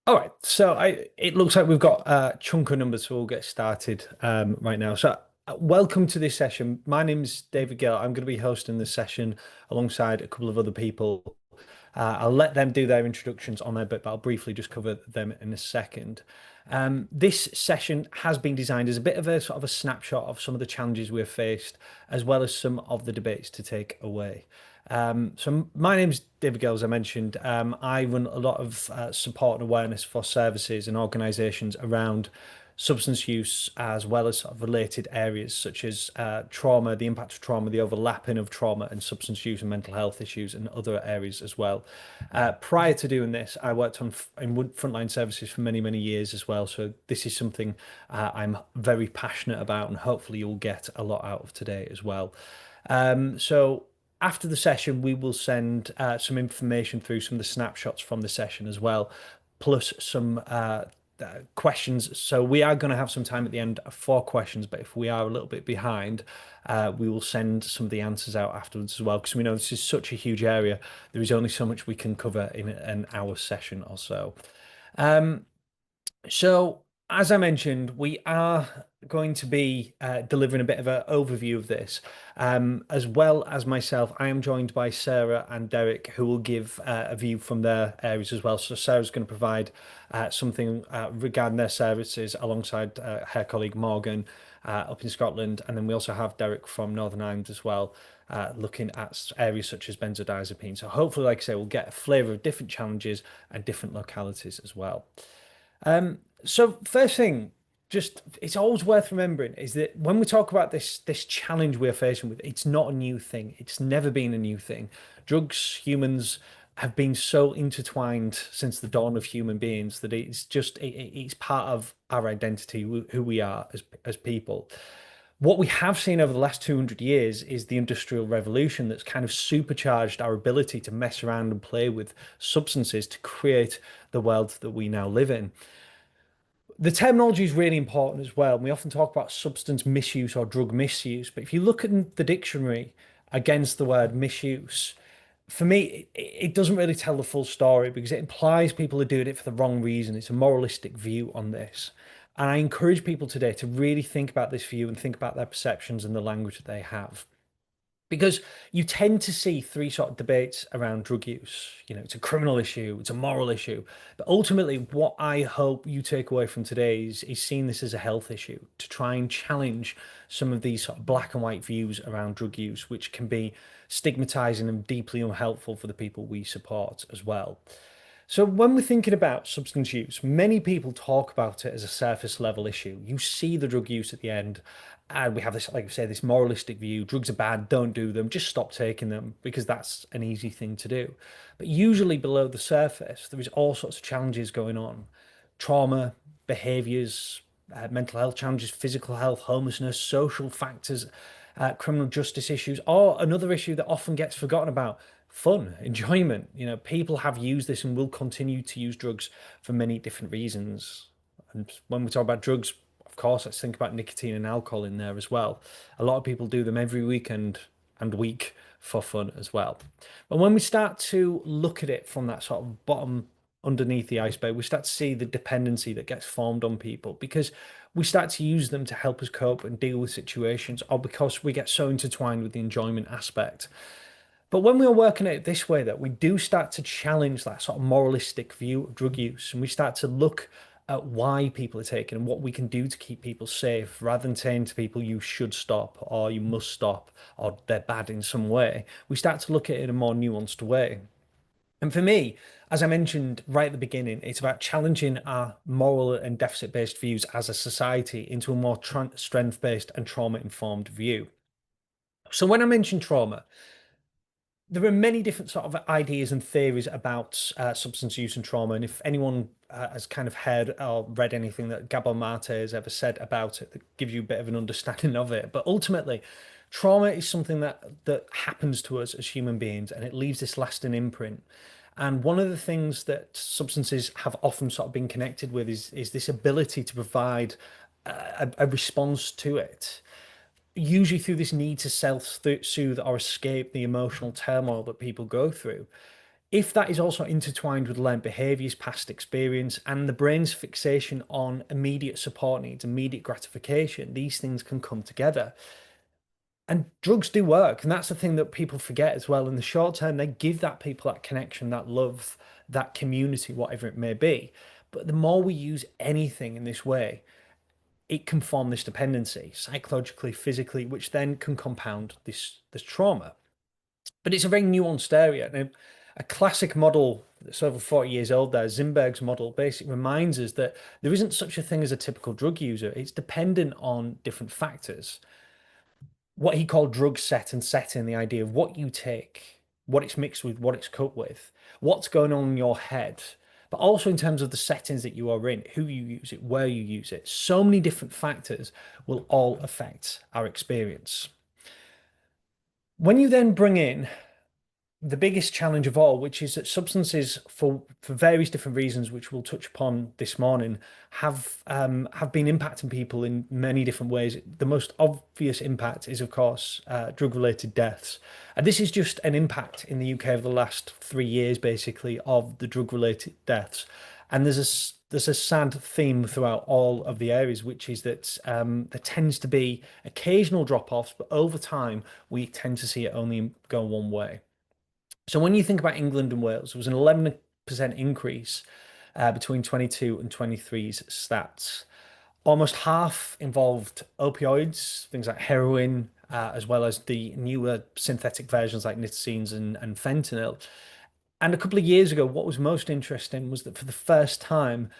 All right, so it looks like we've got a chunk of numbers, so we'll get started right now. So, welcome to this session. My name's David Gill. I'm going to be hosting this session alongside a couple of other people. I'll let them do their introductions on their bit, but I'll briefly just cover them in a second. This session has been designed as a bit of a sort of a snapshot of some of the challenges we've faced, as well as some of the debates to take away. So my name's David Gill, as I mentioned. I run a lot of support and awareness for services and organisations around substance use, as well as sort of related areas such as trauma, the impact of trauma, the overlapping of trauma and substance use and mental health issues, and other areas as well. Prior to doing this, I worked in frontline services for many, many years as well. So this is something I'm very passionate about, and hopefully you'll get a lot out of today as well. So after the session, we will send some information through some of the snapshots from the session as well, plus some questions. So we are going to have some time at the end for questions, but if we are a little bit behind, we will send some of the answers out afterwards as well, because we know this is such a huge area. There is only so much we can cover in an hour session or so. So, as I mentioned, we are going to be delivering a bit of an overview of this, as well as myself. I am joined by Sarah and Derek, who will give a view from their areas as well. So, Sarah's going to provide something regarding their services alongside her colleague Morgan up in Scotland. And then we also have Derek from Northern Ireland as well. Looking at areas such as benzodiazepine. So, hopefully, like I say, we'll get a flavour of different challenges and different localities as well. So first thing, just it's always worth remembering is that when we talk about this challenge we're facing with, it's not a new thing. It's never been a new thing. Drugs, humans have been so intertwined since the dawn of human beings that it's part of our identity, who we are as people. What we have seen over the last 200 years is the Industrial Revolution that's kind of supercharged our ability to mess around and play with substances to create the world that we now live in. The terminology is really important as well. We often talk about substance misuse or drug misuse, but if you look at the dictionary against the word misuse, for me, it doesn't really tell the full story because it implies people are doing it for the wrong reason. It's a moralistic view on this. And I encourage people today to really think about this view and think about their perceptions and the language that they have, because you tend to see three sort of debates around drug use. It's a criminal issue, it's a moral issue, but ultimately what I hope you take away from today is seeing this as a health issue, to try and challenge some of these sort of black and white views around drug use, which can be stigmatizing and deeply unhelpful for the people we support as well. So when we're thinking about substance use, many people talk about it as a surface level issue. You see the drug use at the end, and we have this, like I say, this moralistic view: drugs are bad, don't do them, just stop taking them, because that's an easy thing to do. But usually below the surface, there is all sorts of challenges going on: trauma, behaviors, mental health challenges, physical health, homelessness, social factors, criminal justice issues, or another issue that often gets forgotten about: fun, enjoyment. People have used this and will continue to use drugs for many different reasons. And when we talk about drugs, of course, let's think about nicotine and alcohol in there as well. A lot of people do them every weekend and week for fun as well. But when we start to look at it from that sort of bottom underneath the iceberg, we start to see the dependency that gets formed on people because we start to use them to help us cope and deal with situations, or because we get so intertwined with the enjoyment aspect. But when we are working at it this way, that we do start to challenge that sort of moralistic view of drug use, and we start to look at why people are taking and what we can do to keep people safe, rather than saying to people, you should stop, or you must stop, or they're bad in some way, we start to look at it in a more nuanced way. And for me, as I mentioned right at the beginning, it's about challenging our moral and deficit based views as a society into a more strength based and trauma informed view. So when I mention trauma, there are many different sort of ideas and theories about substance use and trauma. And if anyone has kind of heard or read anything that Gabor Mate has ever said about it, that gives you a bit of an understanding of it. But ultimately, trauma is something that happens to us as human beings, and it leaves this lasting imprint. And one of the things that substances have often sort of been connected with is this ability to provide a response to it, usually through this need to self-soothe or escape the emotional turmoil that people go through. If that is also intertwined with learned behaviors, past experience, and the brain's fixation on immediate support needs, immediate gratification, these things can come together. And drugs do work. And that's the thing that people forget as well. In the short term, they give that people that connection, that love, that community, whatever it may be. But the more we use anything in this way, it can form this dependency, psychologically, physically, which then can compound this trauma. But it's a very nuanced area. And a classic model that's over 40 years old there, Zimberg's model, basically reminds us that there isn't such a thing as a typical drug user. It's dependent on different factors. What he called drug set and setting, the idea of what you take, what it's mixed with, what it's cut with, what's going on in your head, but also in terms of the settings that you are in, who you use it, where you use it. So many different factors will all affect our experience. When you then bring in the biggest challenge of all, which is that substances, for various different reasons, which we'll touch upon this morning, have been impacting people in many different ways. The most obvious impact is, of course, drug-related deaths, and this is just an impact in the UK over the last 3 years, basically, of the drug-related deaths. And there's a sad theme throughout all of the areas, which is that there tends to be occasional drop-offs, but over time we tend to see it only go one way. So when you think about England and Wales, there was an 11% increase between 22 and 23's stats. Almost half involved opioids, things like heroin, as well as the newer synthetic versions like nitazenes and fentanyl. And a couple of years ago, what was most interesting was that for the first time,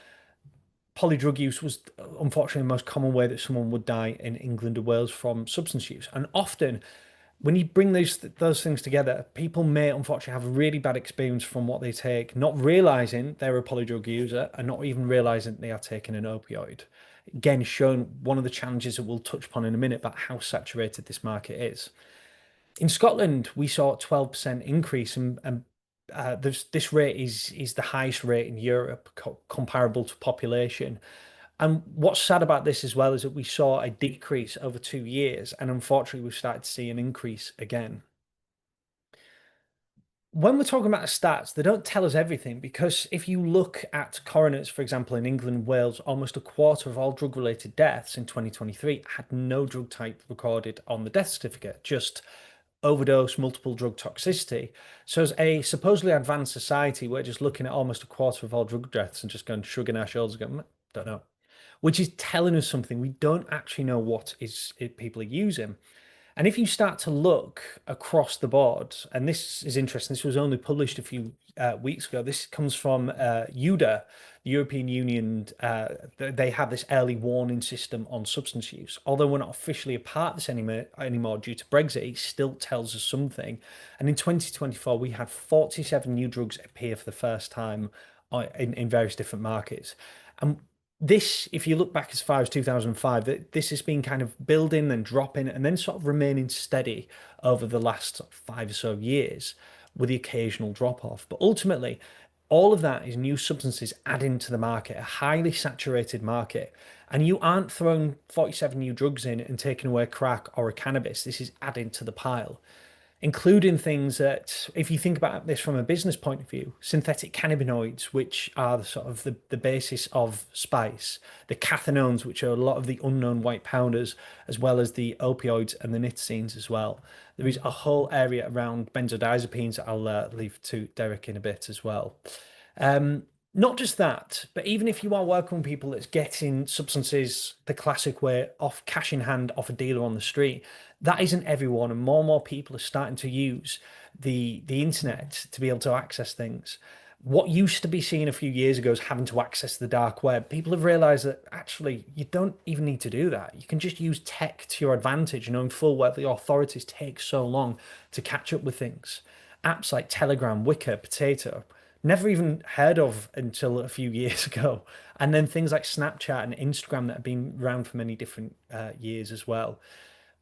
polydrug use was unfortunately the most common way that someone would die in England or Wales from substance use. And often when you bring those things together, people may unfortunately have a really bad experience from what they take, not realizing they're a polydrug user and not even realizing they are taking an opioid. Again, showing one of the challenges that we'll touch upon in a minute about how saturated this market is. In Scotland, we saw a 12% increase, and this rate is the highest rate in Europe, comparable to population. And what's sad about this as well is that we saw a decrease over 2 years, and unfortunately, we've started to see an increase again. When we're talking about stats, they don't tell us everything because if you look at coroners, for example, in England and Wales, almost a quarter of all drug related deaths in 2023 had no drug type recorded on the death certificate, just overdose, multiple drug toxicity. So, as a supposedly advanced society, we're just looking at almost a quarter of all drug deaths and just going shrugging our shoulders, going, don't know, which is telling us something. We don't actually know what is people are using. And if you start to look across the board, and this is interesting, this was only published a few weeks ago. This comes from UDA, the European Union. They have this early warning system on substance use. Although we're not officially a part of this anymore due to Brexit, it still tells us something. And in 2024, we had 47 new drugs appear for the first time in various different markets. And this, if you look back as far as 2005, that this has been kind of building and dropping and then sort of remaining steady over the last 5 or so years with the occasional drop off. But ultimately, all of that is new substances adding to the market, a highly saturated market. And you aren't throwing 47 new drugs in and taking away crack or a cannabis. This is adding to the pile, including things that, if you think about this from a business point of view, synthetic cannabinoids, which are the sort of the basis of spice, the cathinones, which are a lot of the unknown white powders, as well as the opioids and the nitazenes as well. There is a whole area around benzodiazepines that I'll leave to Derek in a bit as well. Not just that, but even if you are working with people that's getting substances the classic way, off cash in hand, off a dealer on the street, that isn't everyone, and more people are starting to use the internet to be able to access things. What used to be seen a few years ago as having to access the dark web, people have realized that actually you don't even need to do that. You can just use tech to your advantage, knowing full well the authorities take so long to catch up with things. Apps like Telegram, Wicker, Potato, never even heard of until a few years ago. And then things like Snapchat and Instagram that have been around for many different years as well.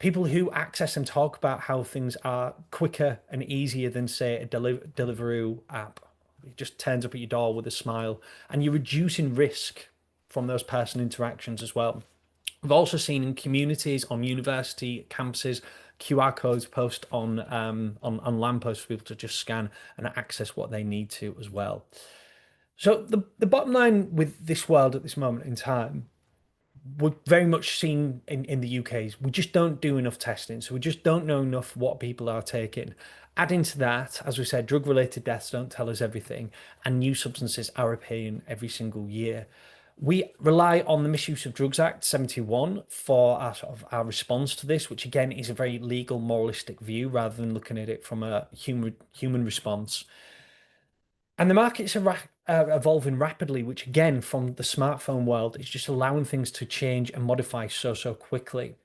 People who access them talk about how things are quicker and easier than, say, a Deliveroo app. It just turns up at your door with a smile, and you're reducing risk from those personal interactions as well. We've also seen in communities, on university campuses, QR codes post on lampposts for people to just scan and access what they need to as well. So the bottom line with this world at this moment in time, we're very much seen in the UK is we just don't do enough testing. So we just don't know enough what people are taking. Adding to that, as we said, drug-related deaths don't tell us everything, and new substances are appearing every single year. We rely on the Misuse of Drugs Act 71 for our sort of our response to this, which again is a very legal, moralistic view rather than looking at it from a human response. And the markets are evolving rapidly, which again, from the smartphone world, is just allowing things to change and modify so quickly.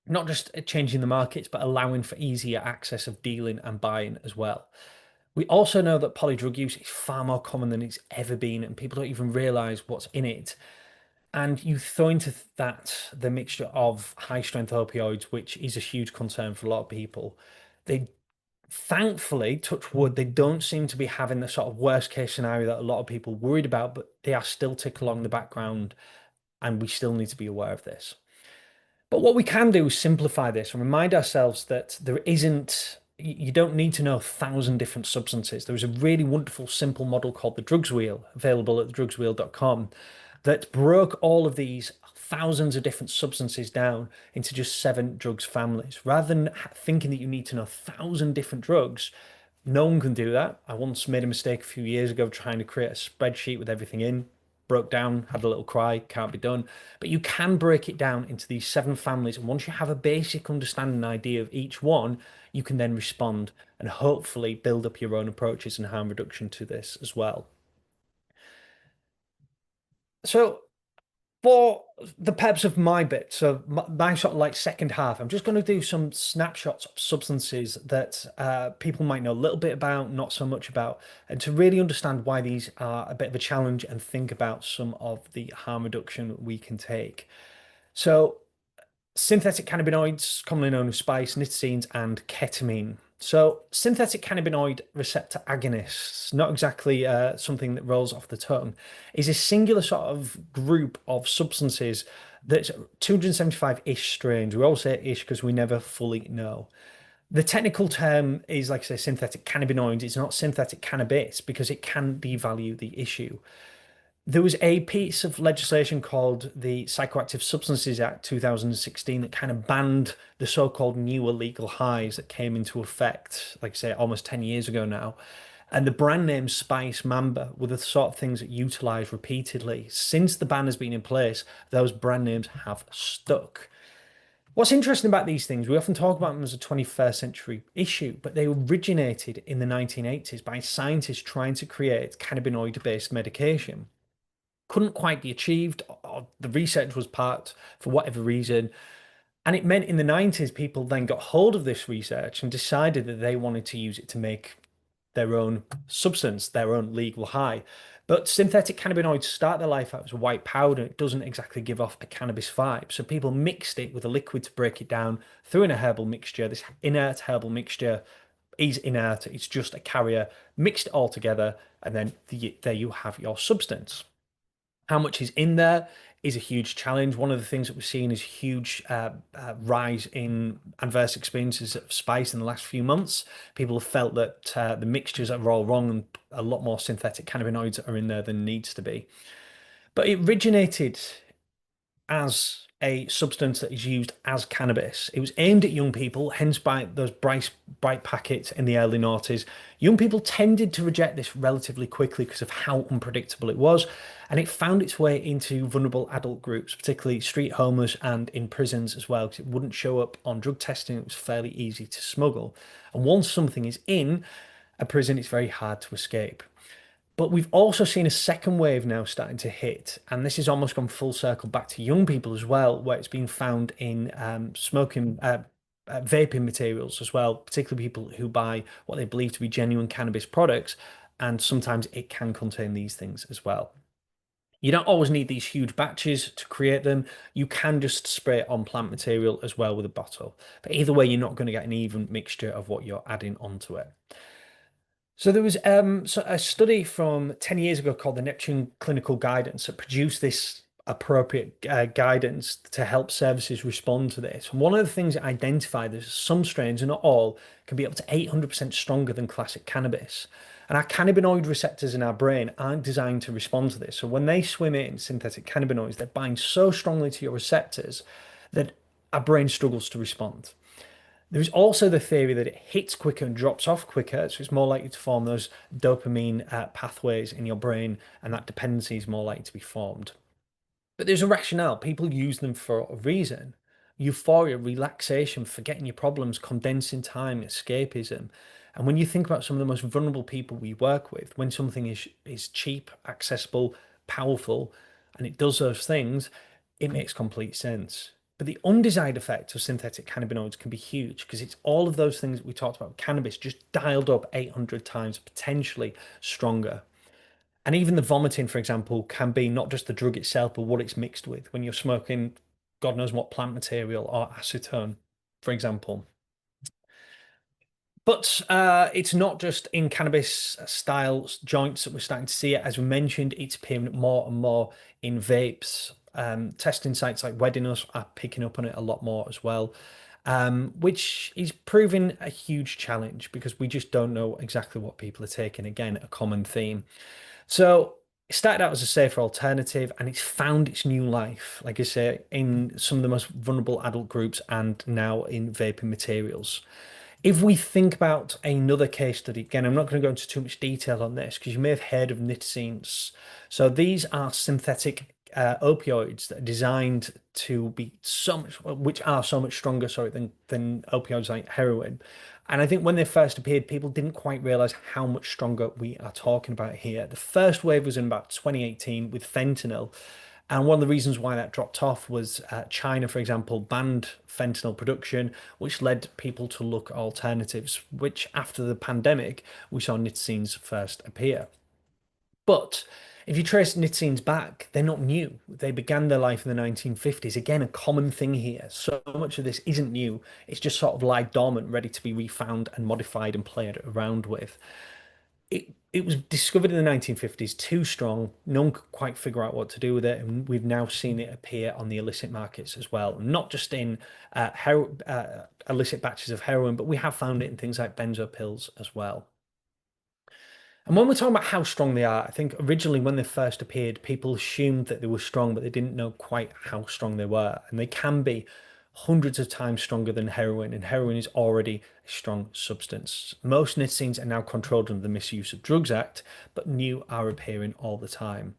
Not just changing the markets, but allowing for easier access of dealing and buying as well. We also know that polydrug use is far more common than it's ever been, and people don't even realize what's in it. And you throw into that the mixture of high strength opioids, which is a huge concern for a lot of people. They thankfully, touch wood, they don't seem to be having the sort of worst case scenario that a lot of people worried about, but they are still ticking along the background, and we still need to be aware of this. But what we can do is simplify this and remind ourselves that there isn't, you don't need to know 1,000 different substances. There is a really wonderful, simple model called the drugs wheel, available at thedrugswheel.com, that broke all of these thousands of different substances down into just 7 drugs families. Rather than thinking that you need to know 1,000 different drugs, no one can do that. I once made a mistake a few years ago trying to create a spreadsheet with everything in, broke down, had a little cry, can't be done. But you can break it down into these 7 families. And once you have a basic understanding and idea of each one, you can then respond and hopefully build up your own approaches and harm reduction to this as well. So for the purpose of my bit, so my sort of like second half, I'm just going to do some snapshots of substances that people might know a little bit about, not so much about, and to really understand why these are a bit of a challenge and think about some of the harm reduction we can take. So synthetic cannabinoids, commonly known as spice, nitazenes, and ketamine. So, synthetic cannabinoid receptor agonists, not exactly something that rolls off the tongue, is a singular sort of group of substances that's 275-ish strains. We all say ish because we never fully know. The technical term is, like I say, synthetic cannabinoids. It's not synthetic cannabis because it can devalue the issue. There was a piece of legislation called the Psychoactive Substances Act 2016 that kind of banned the so-called new illegal highs that came into effect, like I say, almost 10 years ago now. And the brand names Spice, Mamba were the sort of things that utilised repeatedly. Since the ban has been in place, those brand names have stuck. What's interesting about these things, we often talk about them as a 21st century issue, but they originated in the 1980s by scientists trying to create cannabinoid-based medication. Couldn't quite be achieved, or the research was parked for whatever reason. And it meant in the 90s, people then got hold of this research and decided that they wanted to use it to make their own substance, their own legal high. But synthetic cannabinoids start their life out as a white powder. It doesn't exactly give off a cannabis vibe. So people mixed it with a liquid to break it down, threw in a herbal mixture. This inert herbal mixture is inert. It's just a carrier, mixed it all together, and then there you have your substance. How much is in there is a huge challenge. One of the things that we've seen is huge rise in adverse experiences of spice in the last few months. People have felt that the mixtures are all wrong and a lot more synthetic cannabinoids are in there than needs to be. But it originated as a substance that is used as cannabis. It was aimed at young people, hence by those bright packets in the early noughties. Young people tended to reject this relatively quickly because of how unpredictable it was, and it found its way into vulnerable adult groups, particularly street homeless and in prisons as well, because it wouldn't show up on drug testing. It was fairly easy to smuggle. And once something is in a prison, it's very hard to escape. But we've also seen a second wave now starting to hit, and this has almost gone full circle back to young people as well, where it's been found in vaping materials as well, particularly people who buy what they believe to be genuine cannabis products, and sometimes it can contain these things as well. You don't always need these huge batches to create them. You can just spray it on plant material as well with a bottle. But either way, you're not going to get an even mixture of what you're adding onto it. So there was a study from 10 years ago called the Neptune Clinical Guidance that produced this appropriate guidance to help services respond to this. One of the things that identified is some strains, and not all, can be up to 800% stronger than classic cannabis. And our cannabinoid receptors in our brain aren't designed to respond to this. So when they swim in synthetic cannabinoids, they bind so strongly to your receptors that our brain struggles to respond. There is also the theory that it hits quicker and drops off quicker, so it's more likely to form those dopamine pathways in your brain, and that dependency is more likely to be formed. But there's a rationale. People use them for a reason. Euphoria, relaxation, forgetting your problems, condensing time, escapism. And when you think about some of the most vulnerable people we work with, when something is cheap, accessible, powerful, and it does those things, it makes complete sense. But the undesired effect of synthetic cannabinoids can be huge because it's all of those things that we talked about, cannabis just dialed up 800 times, potentially stronger. And even the vomiting, for example, can be not just the drug itself, but what it's mixed with. When you're smoking God knows what plant material or acetone, for example. But it's not just in cannabis style joints that we're starting to see it. As we mentioned, it's appearing more and more in vapes. Testing sites like Wedinus are picking up on it a lot more as well, which is proving a huge challenge because we just don't know exactly what people are taking. Again, a common theme. So it started out as a safer alternative and it's found its new life, like I say, in some of the most vulnerable adult groups and now in vaping materials. If we think about another case study, again, I'm not going to go into too much detail on this because you may have heard of Nitazenes. So these are synthetic opioids that are designed to be so much, which are so much stronger, sorry, than opioids like heroin. And I think when they first appeared, people didn't quite realize how much stronger we are talking about here. The first wave was in about 2018 with fentanyl. And one of the reasons why that dropped off was China, for example, banned fentanyl production, which led people to look at alternatives, which after the pandemic, we saw nitazenes first appear. But if you trace nitazenes back, they're not new. They began their life in the 1950s. Again, a common thing here. So much of this isn't new. It's just sort of lie dormant, ready to be refound and modified and played around with. It was discovered in the 1950s, too strong. No one could quite figure out what to do with it, and we've now seen it appear on the illicit markets as well, not just in illicit batches of heroin, but we have found it in things like benzo pills as well. And when we're talking about how strong they are, I think originally when they first appeared, people assumed that they were strong, but they didn't know quite how strong they were. And they can be hundreds of times stronger than heroin, and heroin is already a strong substance. Most nitazenes are now controlled under the Misuse of Drugs Act, but new are appearing all the time.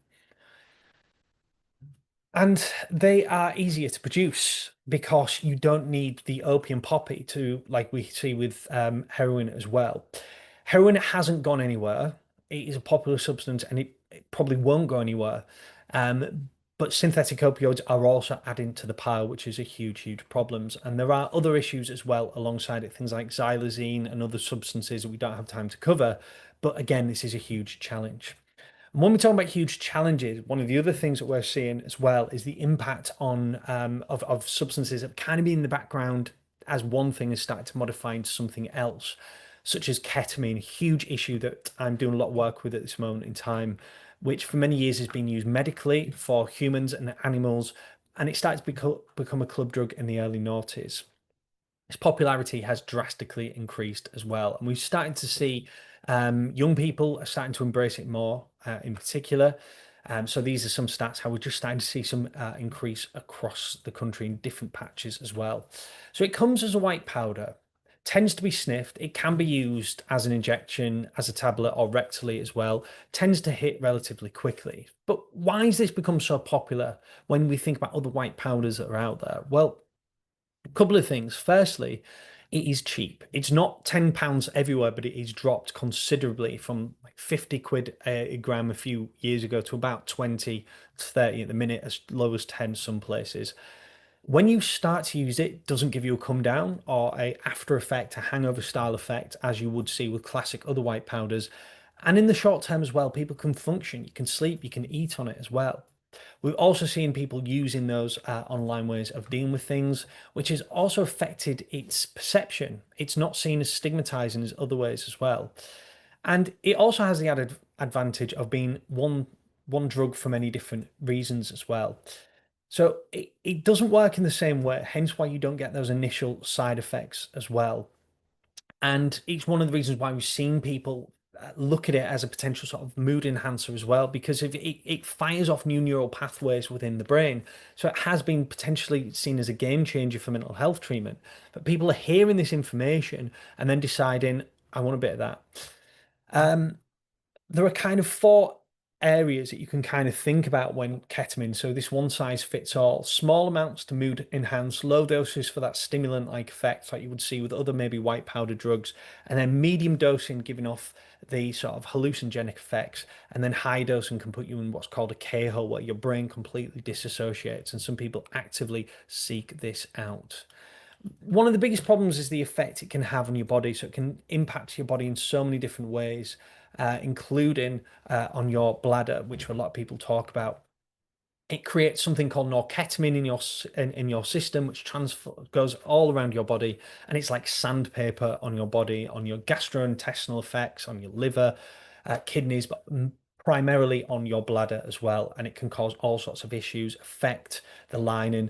And they are easier to produce because you don't need the opium poppy to, like we see with heroin as well. Heroin hasn't gone anywhere. It is a popular substance and it probably won't go anywhere. But synthetic opioids are also adding to the pile, which is a huge, huge problem. And there are other issues as well alongside it, things like xylazine and other substances that we don't have time to cover. But again, this is a huge challenge. And when we talk about huge challenges, one of the other things that we're seeing as well is the impact on of substances that kind of be in the background as one thing has started to modify into something else, such as ketamine, a huge issue that I'm doing a lot of work with at this moment in time, which for many years has been used medically for humans and animals, and it started to become a club drug in the early noughties. Its popularity has drastically increased as well. And we've started to see young people are starting to embrace it more in particular. So these are some stats how we're just starting to see some increase across the country in different patches as well. So it comes as a white powder, tends to be sniffed. It can be used as an injection, as a tablet, or rectally as well. Tends to hit relatively quickly. But why has this become so popular when we think about other white powders that are out there? Well, a couple of things. Firstly, it is cheap. It's not £10 everywhere, but it is dropped considerably from like 50 quid a gram a few years ago to about 20 to 30 at the minute, as low as 10 some places. When you start to use it, it doesn't give you a come down or a after effect, a hangover style effect, as you would see with classic other white powders. And in the short term as well, people can function. You can sleep, you can eat on it as well. We've also seen people using those online ways of dealing with things, which has also affected its perception. It's not seen as stigmatizing as other ways as well. And it also has the added advantage of being one one drug for many different reasons as well. So it doesn't work in the same way, hence why you don't get those initial side effects as well. And it's one of the reasons why we've seen people look at it as a potential sort of mood enhancer as well, because if it fires off new neural pathways within the brain. So it has been potentially seen as a game changer for mental health treatment. But people are hearing this information and then deciding, I want a bit of that. Um, there are kind of four areas that you can kind of think about when ketamine. So this one size fits all. Small amounts to mood enhance, low doses for that stimulant like effect like you would see with other maybe white powder drugs, and then medium dosing giving off the sort of hallucinogenic effects, and then high dosing can put you in what's called a K-hole where your brain completely disassociates, and some people actively seek this out. One of the biggest problems is the effect it can have on your body. So it can impact your body in so many different ways, including on your bladder, which a lot of people talk about. It creates something called norketamine in your system, which transfer goes all around your body, and it's like sandpaper on your body, on your gastrointestinal effects, on your liver, kidneys, but primarily on your bladder as well. And it can cause all sorts of issues, affect the lining,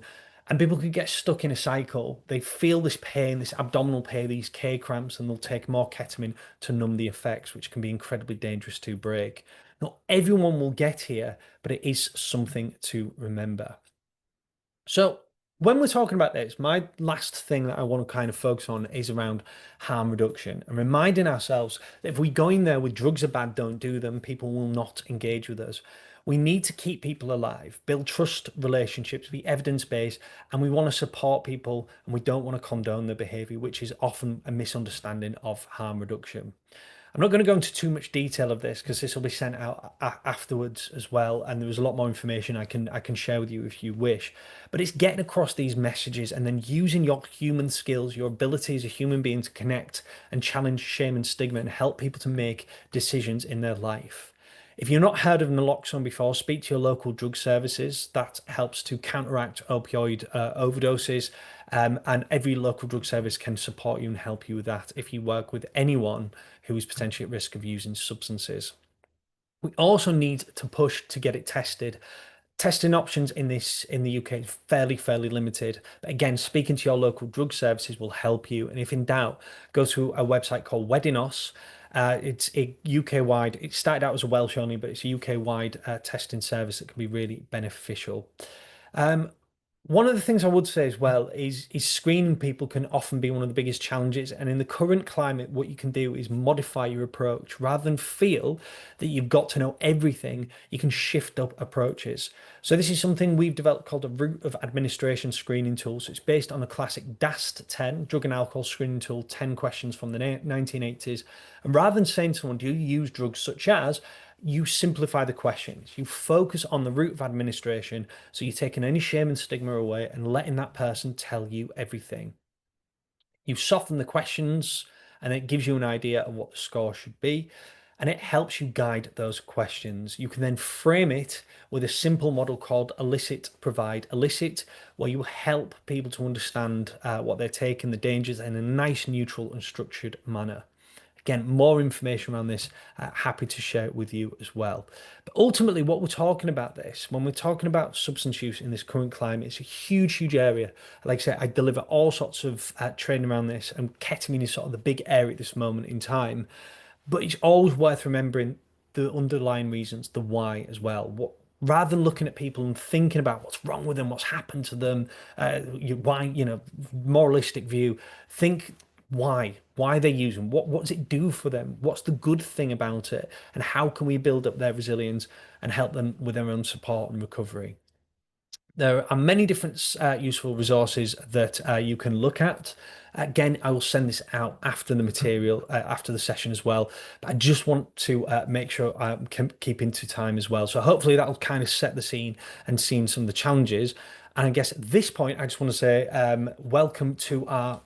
and people can get stuck in a cycle. They feel this pain, this abdominal pain, these K cramps, and they'll take more ketamine to numb the effects, which can be incredibly dangerous to break. Not everyone will get here, but it is something to remember. So, when we're talking about this, my last thing that I want to kind of focus on is around harm reduction and reminding ourselves that if we go in there with drugs are bad, don't do them, people will not engage with us. We need to keep people alive, build trust relationships, be evidence based, and we want to support people and we don't want to condone their behavior, which is often a misunderstanding of harm reduction. I'm not going to go into too much detail of this because this will be sent out afterwards as well, and there is a lot more information I can share with you if you wish. But it's getting across these messages and then using your human skills, your ability as a human being to connect and challenge shame and stigma and help people to make decisions in their life. If you've not heard of naloxone before, speak to your local drug services. That helps to counteract opioid overdoses. And every local drug service can support you and help you with that if you work with anyone who is potentially at risk of using substances. We also need to push to get it tested. Testing options in the UK is fairly limited. But again, speaking to your local drug services will help you. And if in doubt, go to a website called Wedinos. It's a UK wide. It started out as a Welsh only, but it's a UK wide testing service that can be really beneficial. Um, One of the things I would say as well is screening people can often be one of the biggest challenges. And in the current climate, what you can do is modify your approach rather than feel that you've got to know everything. You can shift up approaches. So this is something we've developed called a route of administration screening tool. So it's based on the classic DAST-10 drug and alcohol screening tool, 10 questions from the 1980s. And rather than saying to someone, do you use drugs such as, you simplify the questions. You focus on the route of administration. So you're taking any shame and stigma away and letting that person tell you everything. You soften the questions and it gives you an idea of what the score should be. And it helps you guide those questions. You can then frame it with a simple model called elicit, provide, elicit, where you help people to understand what they're taking, the dangers in a nice, neutral, and structured manner. Again, more information around this, happy to share it with you as well. But ultimately, what we're talking about this, when we're talking about substance use in this current climate, it's a huge area. Like I say, I deliver all sorts of training around this, and ketamine is sort of the big area at this moment in time. But it's always worth remembering the underlying reasons, the why as well. What rather than looking at people and thinking about what's wrong with them, what's happened to them, why, moralistic view, think why they use them, what does it do for them, what's the good thing about it, and how can we build up their resilience and help them with their own support and recovery. There are many different useful resources that you can look at. Again, I will send this out after the material, after the session as well. But I just want to make sure I'm keeping to time as well. So hopefully that will kind of set the scene and see some of the challenges. And I guess at this point, I just want to say welcome to our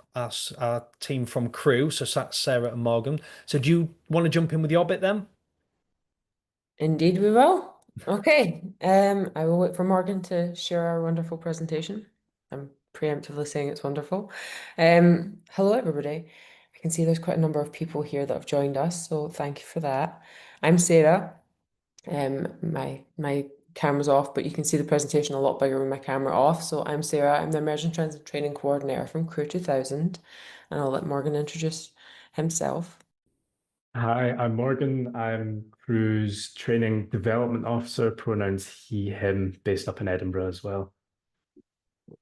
team from Crew. So that's Sarah and Morgan. So do you want to jump in with your bit then? Indeed, we will. Okay. I will wait for Morgan to share our wonderful presentation. I'm preemptively saying it's wonderful. Hello, everybody. I can see there's quite a number of people here that have joined us, so thank you for that. I'm Sarah. My camera's off, but you can see the presentation a lot bigger with my camera off. So I'm Sarah. I'm the Emerging Transit Training Coordinator from Crew 2000, and I'll let Morgan introduce himself. Hi, I'm Morgan. I'm Crew's Training Development Officer, pronouns he, him, based up in Edinburgh as well.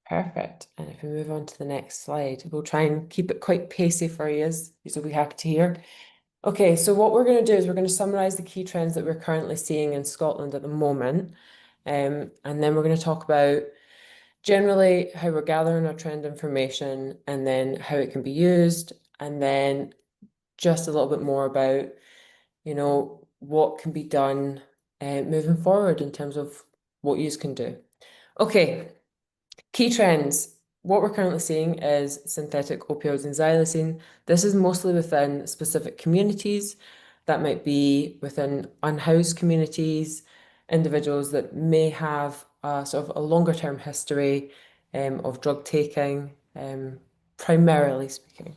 Perfect. And if we move on to the next slide, we'll try and keep it quite pacey for you, as you'll be happy to hear. Okay, so what we're going to do is we're going to summarize the key trends that we're currently seeing in Scotland at the moment. And then we're going to talk about generally how we're gathering our trend information and then how it can be used. And then just a little bit more about, what can be done moving forward in terms of what you can do. Okay, key trends. What we're currently seeing is synthetic opioids and xylazine. This is mostly within specific communities. That might be within unhoused communities, individuals that may have a sort of a longer term history of drug taking, primarily speaking.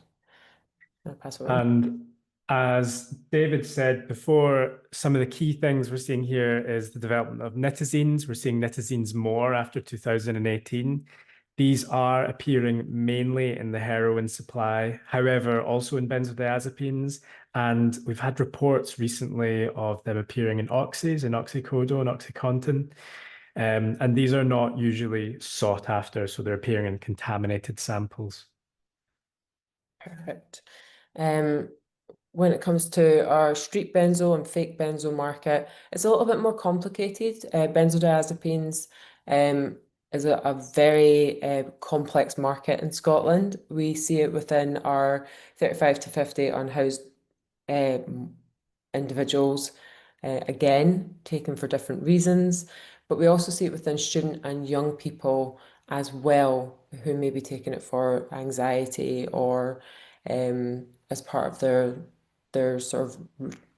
I'll pass over. And as David said before, some of the key things we're seeing here is the development of nitazenes. We're seeing nitazenes more after 2018. These are appearing mainly in the heroin supply, however, also in benzodiazepines. And we've had reports recently of them appearing in oxys, in oxycodone, oxycontin. And these are not usually sought after, so they're appearing in contaminated samples. Perfect. When it comes to our street benzo and fake benzo market, it's a little bit more complicated. Benzodiazepines is a very complex market in Scotland. We see it within our 35 to 50 unhoused individuals, again, taken for different reasons. But we also see it within student and young people as well, who may be taking it for anxiety or as part of their sort of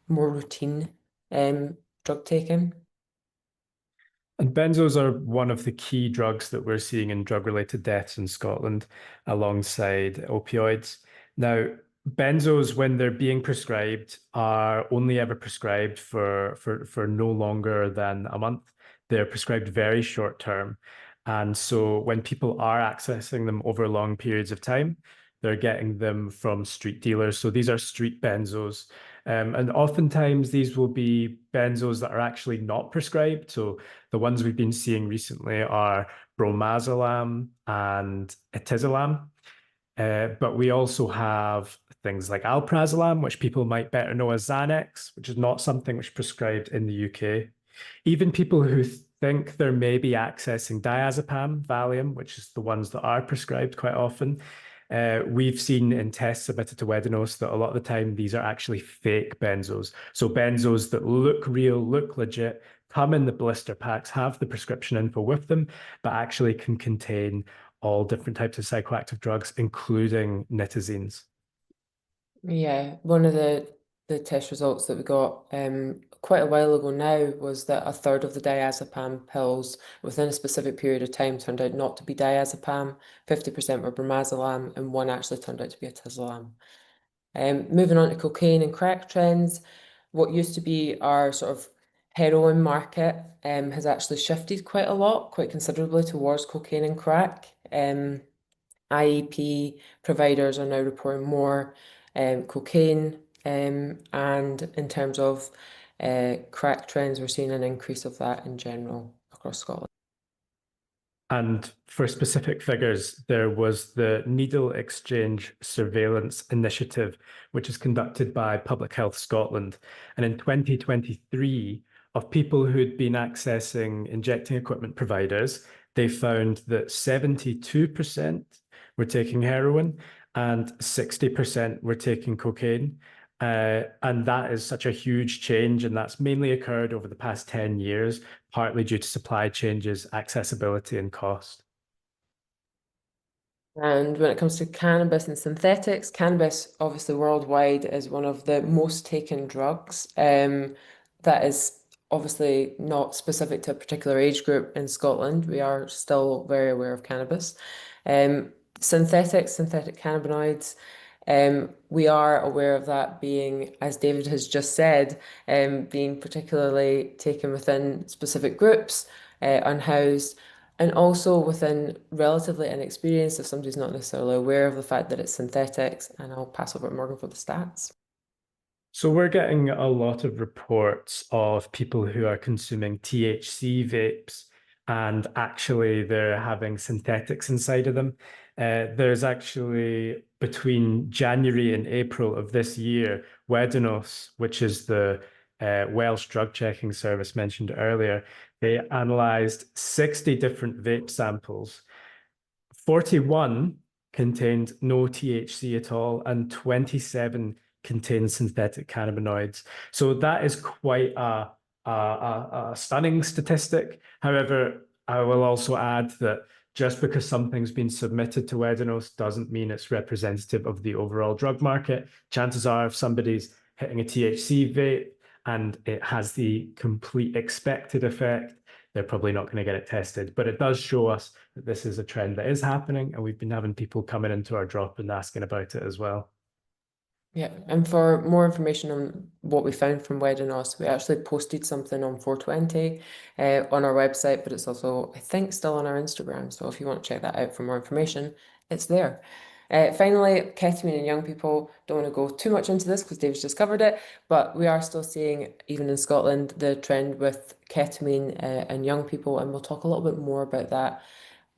more routine drug taking. And benzos are one of the key drugs that we're seeing in drug-related deaths in Scotland, alongside opioids. Now, benzos, when they're being prescribed, are only ever prescribed for no longer than a month. They're prescribed very short term. And so when people are accessing them over long periods of time, they're getting them from street dealers. So these are street benzos. And oftentimes these will be benzos that are actually not prescribed. So the ones we've been seeing recently are bromazolam and etizolam. But we also have things like alprazolam, which people might better know as Xanax, which is not something which is prescribed in the UK. Even people who think they're maybe accessing diazepam, Valium, which is the ones that are prescribed quite often, we've seen in tests submitted to Wedinos that a lot of the time these are actually fake benzos. So benzos that look real, look legit, come in the blister packs, have the prescription info with them, but actually can contain all different types of psychoactive drugs, including nitazenes. Yeah, one of the test results that we got quite a while ago now was that a third of the diazepam pills within a specific period of time turned out not to be diazepam, 50% were bromazolam, and one actually turned out to be atizolam. Moving on to cocaine and crack trends, what used to be our sort of heroin market has actually shifted quite a lot, quite considerably towards cocaine and crack. IEP providers are now reporting more cocaine, and in terms of crack trends, we're seeing an increase of that in general across Scotland. And for specific figures, there was the Needle Exchange Surveillance Initiative, which is conducted by Public Health Scotland. And in 2023, of people who'd been accessing injecting equipment providers, they found that 72% were taking heroin and 60% were taking cocaine. And that is such a huge change, and that's mainly occurred over the past 10 years, partly due to supply changes, accessibility, and cost. And when it comes to cannabis and synthetics, cannabis obviously worldwide is one of the most taken drugs. That is obviously not specific to a particular age group in Scotland. We are still very aware of cannabis. Synthetic cannabinoids, We are aware of that being, as David has just said, being particularly taken within specific groups, unhoused, and also within relatively inexperienced if somebody's not necessarily aware of the fact that it's synthetics. And I'll pass over to Morgan for the stats. So we're getting a lot of reports of people who are consuming THC vapes and actually they're having synthetics inside of them. There's actually between January and April of this year, Wedanos, which is the Welsh drug checking service mentioned earlier, they analyzed 60 different vape samples. 41 contained no THC at all, and 27 contained synthetic cannabinoids. So that is quite a stunning statistic. However, I will also add that just because something's been submitted to Wedanos doesn't mean it's representative of the overall drug market. Chances are, if somebody's hitting a THC vape and it has the complete expected effect, they're probably not going to get it tested. But it does show us that this is a trend that is happening, and we've been having people coming into our drop and asking about it as well. Yeah, and for more information on what we found from Wedanos, we actually posted something on 420 on our website, but it's also, I think, still on our Instagram. So if you want to check that out for more information, it's there. Finally, ketamine in young people. Don't want to go too much into this because Dave's just covered it, but we are still seeing, even in Scotland, the trend with ketamine in young people, and we'll talk a little bit more about that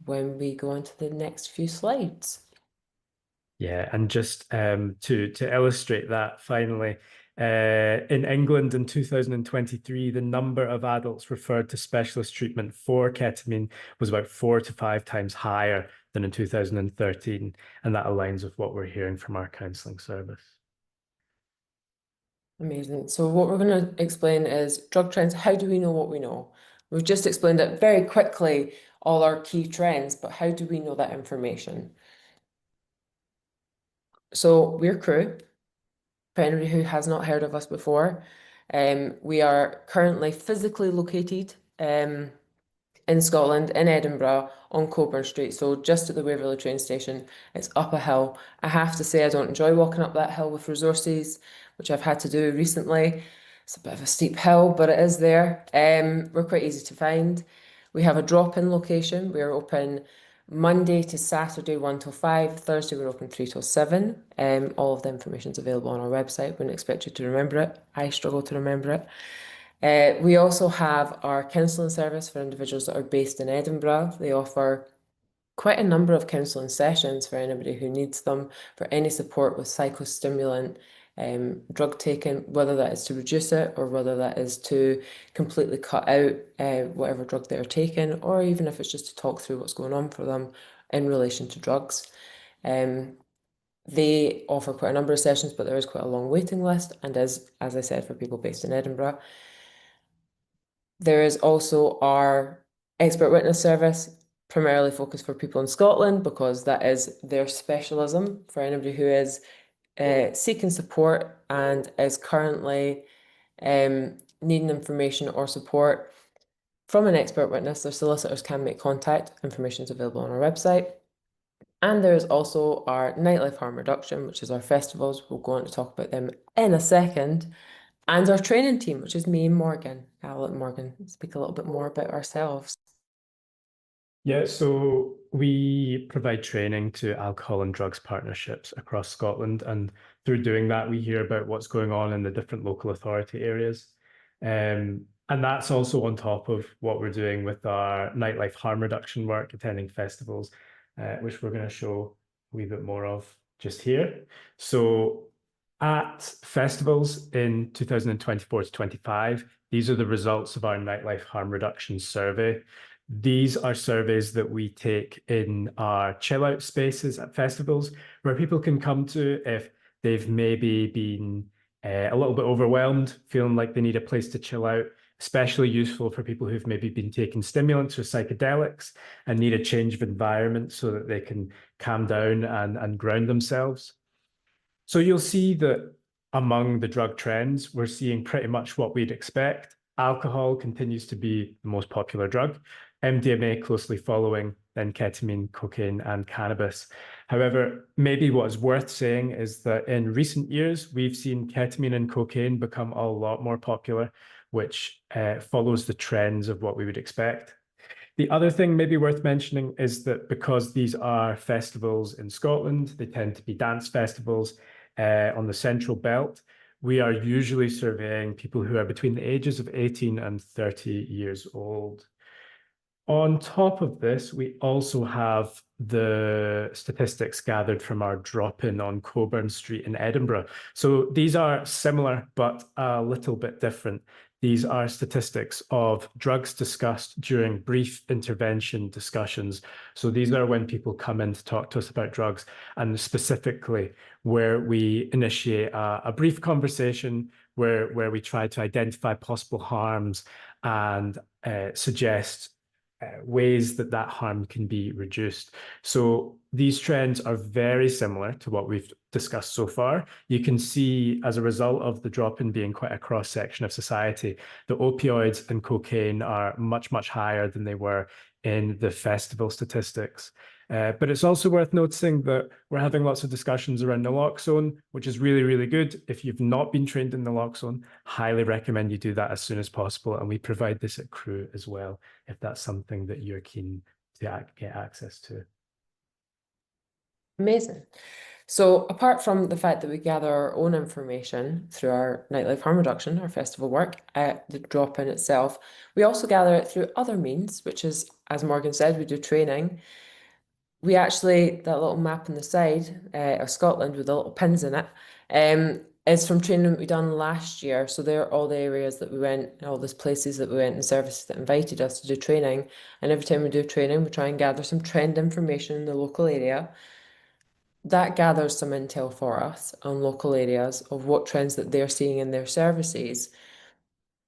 when we go on to the next few slides. Yeah, and just to illustrate that, finally, in England in 2023, the number of adults referred to specialist treatment for ketamine was about 4 to 5 times higher than in 2013, and that aligns with what we're hearing from our counselling service. Amazing. So what we're going to explain is drug trends. How do we know what we know? We've just explained it very quickly, all our key trends, but how do we know that information? So we're Crew, for anybody who has not heard of us before. We are currently physically located in Scotland, in Edinburgh, on Coburn Street, so just at the Waverley train station. It's up a hill. I have to say I don't enjoy walking up that hill with resources, which I've had to do recently. It's a bit of a steep hill, but it is there. We're quite easy to find. We have a drop-in location. We're open Monday to Saturday 1 till 5. Thursday we're open 3 till 7. All of the information is available on our website. Wouldn't expect you to remember it. I struggle to remember it. We also have our counselling service for individuals that are based in Edinburgh. They offer quite a number of counselling sessions for anybody who needs them, for any support with psychostimulant drug taking, whether that is to reduce it or whether that is to completely cut out whatever drug they're taking, or even if it's just to talk through what's going on for them in relation to drugs. They offer quite a number of sessions, but there is quite a long waiting list, and as I said, for people based in Edinburgh. There is also our expert witness service, primarily focused for people in Scotland because that is their specialism. For anybody who is seeking support and is currently needing information or support from an expert witness, their solicitors can make contact. Information is available on our website. And there's also our nightlife harm reduction, which is our festivals. We'll go on to talk about them in a second. And our training team, which is me and Morgan. I'll let Morgan speak a little bit more about ourselves. Yeah, so we provide training to alcohol and drugs partnerships across Scotland. And through doing that, we hear about what's going on in the different local authority areas. And that's also on top of what we're doing with our nightlife harm reduction work, attending festivals, which we're going to show a wee bit more of just here. So at festivals in 2024 to 25, these are the results of our nightlife harm reduction survey. These are surveys that we take in our chill out spaces at festivals where people can come to if they've maybe been a little bit overwhelmed, feeling like they need a place to chill out, especially useful for people who've maybe been taking stimulants or psychedelics and need a change of environment so that they can calm down and ground themselves. So you'll see that among the drug trends, we're seeing pretty much what we'd expect. Alcohol continues to be the most popular drug, MDMA closely following, than ketamine, cocaine, and cannabis. However, maybe what is worth saying is that in recent years, we've seen ketamine and cocaine become a lot more popular, which follows the trends of what we would expect. The other thing maybe worth mentioning is that because these are festivals in Scotland, they tend to be dance festivals on the Central Belt. We are usually surveying people who are between the ages of 18 and 30 years old. On top of this, we also have the statistics gathered from our drop-in on Coburn Street in Edinburgh. So these are similar, but a little bit different. These are statistics of drugs discussed during brief intervention discussions. So these are when people come in to talk to us about drugs, and specifically where we initiate a brief conversation where we try to identify possible harms and suggest ways that harm can be reduced. So these trends are very similar to what we've discussed so far. You can see, as a result of the drop-in being quite a cross-section of society, the opioids and cocaine are much, much higher than they were in the festival statistics. But it's also worth noticing that we're having lots of discussions around naloxone, which is really, really good. If you've not been trained in naloxone, highly recommend you do that as soon as possible. And we provide this at Crew as well, if that's something that you're keen to get access to. Amazing. So apart from the fact that we gather our own information through our nightlife harm reduction, our festival work, the drop-in itself, we also gather it through other means, which is, as Morgan said, we do training. We actually, that little map on the side of Scotland with the little pins in it, is from training that we done last year. So they're all the areas that we went, all those places that we went and services that invited us to do training. And every time we do training, we try and gather some trend information in the local area. That gathers some intel for us on local areas of what trends that they're seeing in their services.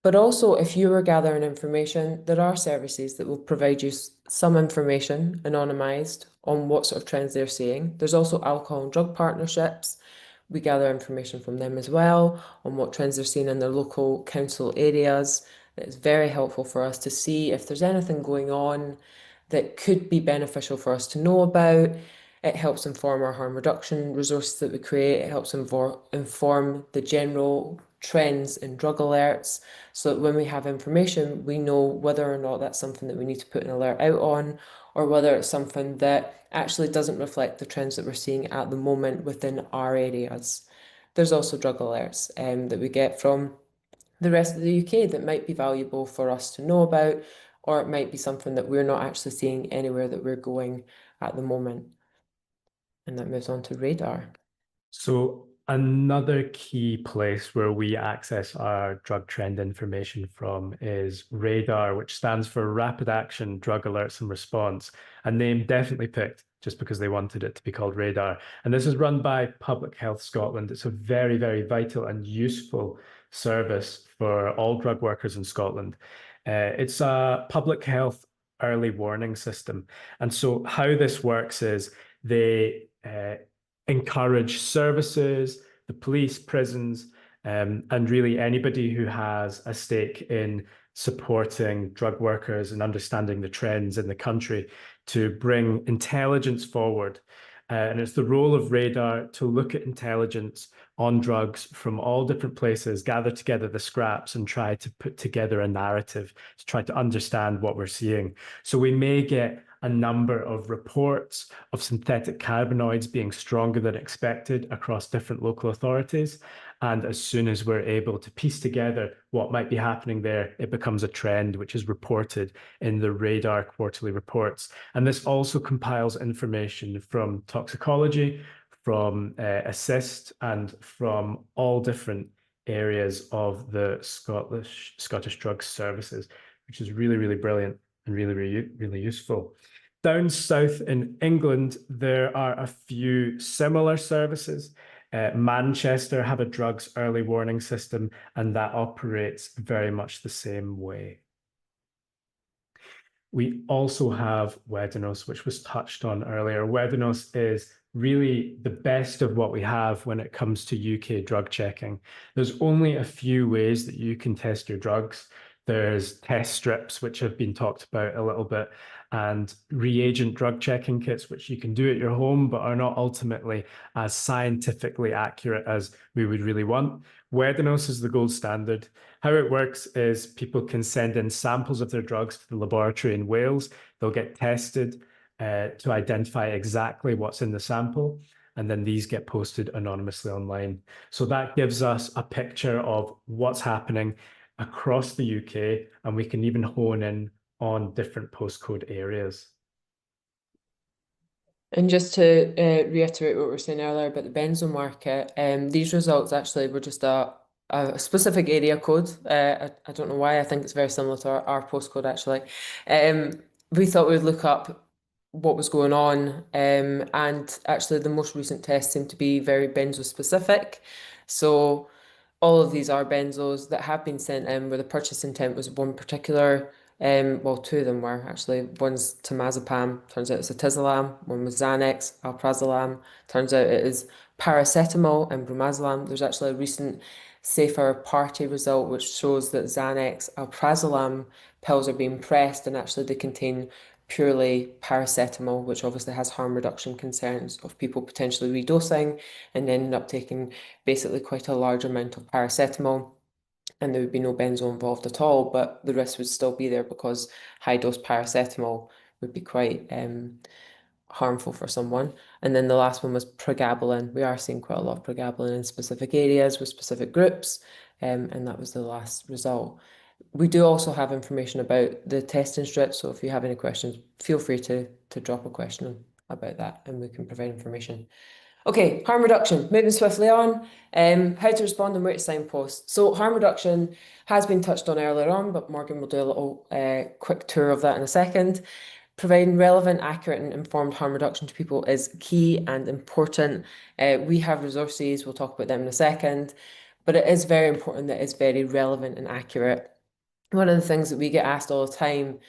But also, if you are gathering information, there are services that will provide you some information, anonymized, on what sort of trends they're seeing. There's also alcohol and drug partnerships. We gather information from them as well on what trends they're seeing in their local council areas. It's very helpful for us to see if there's anything going on that could be beneficial for us to know about. It helps inform our harm reduction resources that we create. It helps inform the general trends in drug alerts, so that when we have information, we know whether or not that's something that we need to put an alert out on, or whether it's something that actually doesn't reflect the trends that we're seeing at the moment within our areas. There's also drug alerts that we get from the rest of the UK that might be valuable for us to know about, or it might be something that we're not actually seeing anywhere that we're going at the moment. And that moves on to radar. So another key place where we access our drug trend information from is radar, which stands for Rapid Action Drug Alerts and Response, a name definitely picked just because they wanted it to be called radar. And this is run by Public Health Scotland. It's a very, very vital and useful service for all drug workers in Scotland. It's a public health early warning system. And so how this works is they encourage services, the police, prisons, and really anybody who has a stake in supporting drug workers and understanding the trends in the country to bring intelligence forward. And it's the role of radar to look at intelligence on drugs from all different places, gather together the scraps and try to put together a narrative to try to understand what we're seeing. So we may get a number of reports of synthetic cannabinoids being stronger than expected across different local authorities. And as soon as we're able to piece together what might be happening there, it becomes a trend which is reported in the radar quarterly reports. And this also compiles information from toxicology, from assist, and from all different areas of the Scottish Drug Services, which is really, really brilliant and really, really, really useful. Down south in England, there are a few similar services. Manchester have a drugs early warning system, and that operates very much the same way. We also have Wedanos, which was touched on earlier. Wedanos is really the best of what we have when it comes to UK drug checking. There's only a few ways that you can test your drugs. There's test strips, which have been talked about a little bit, and reagent drug checking kits, which you can do at your home, but are not ultimately as scientifically accurate as we would really want. Wedanos is the gold standard. How it works is people can send in samples of their drugs to the laboratory in Wales. They'll get tested to identify exactly what's in the sample, and then these get posted anonymously online. So that gives us a picture of what's happening across the UK, and we can even hone in on different postcode areas. And just to reiterate what we were saying earlier about the benzo market, these results actually were just a specific area code. I don't know why. I think it's very similar to our postcode actually. We thought we'd look up what was going on, and actually the most recent tests seem to be very benzo specific. So all of these are benzos that have been sent in where the purchase intent was one particular, well, two of them were actually. One's temazepam, turns out it's atizolam. One was Xanax, alprazolam, turns out it is paracetamol and bromazepam. There's actually a recent Safer Party result which shows that Xanax, alprazolam pills are being pressed and actually they contain purely paracetamol, which obviously has harm reduction concerns of people potentially redosing and ending up taking basically quite a large amount of paracetamol, and there would be no benzo involved at all, but the risk would still be there because high dose paracetamol would be quite harmful for someone. And then the last one was pregabalin. We are seeing quite a lot of pregabalin in specific areas with specific groups, and that was the last result. We do also have information about the testing strips, so if you have any questions, feel free to drop a question about that and we can provide information. Okay, harm reduction, moving swiftly on. How to respond and where to signpost. So harm reduction has been touched on earlier on, but Morgan will do a little quick tour of that in a second. Providing relevant, accurate, and informed harm reduction to people is key and important. We have resources, we'll talk about them in a second, but it is very important that it's very relevant and accurate. One of the things that we get asked all the time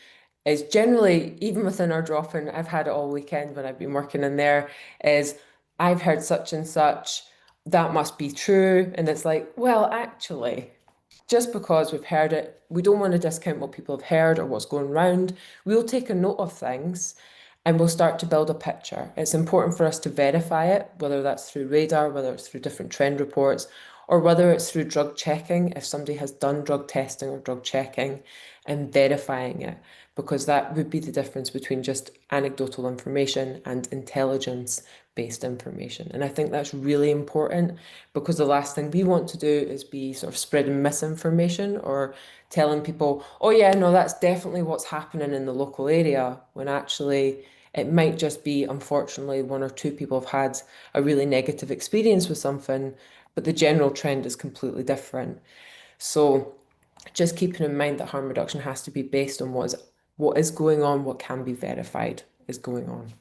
is generally, even within our drop-in, I've had it all weekend when I've been working in there, is I've heard such and such, that must be true. And it's like, well, actually, just because we've heard it, we don't want to discount what people have heard or what's going around. We'll take a note of things and we'll start to build a picture. It's important for us to verify it, whether that's through radar, whether it's through different trend reports, or whether it's through drug checking, if somebody has done drug testing or drug checking and verifying it, because that would be the difference between just anecdotal information and intelligence-based information. And I think that's really important because the last thing we want to do is be sort of spreading misinformation or telling people, oh yeah, no, that's definitely what's happening in the local area, when actually it might just be, unfortunately, one or two people have had a really negative experience with something, but the general trend is completely different. So just keeping in mind that harm reduction has to be based on what is going on, what can be verified is going on.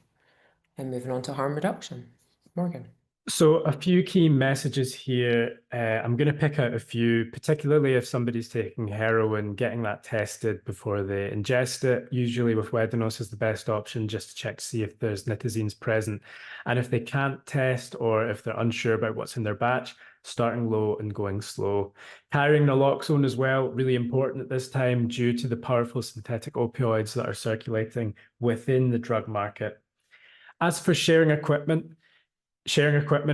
And moving on to harm reduction. Morgan. So a few key messages here. I'm going to pick out a few, particularly if somebody's taking heroin, getting that tested before they ingest it. Usually with Wedanos is the best option, just to check to see if there's Nitazenes present. And if they can't test or if they're unsure about what's in their batch, starting low and going slow. Carrying naloxone as well, really important at this time due to the powerful synthetic opioids that are circulating within the drug market. As for sharing equipment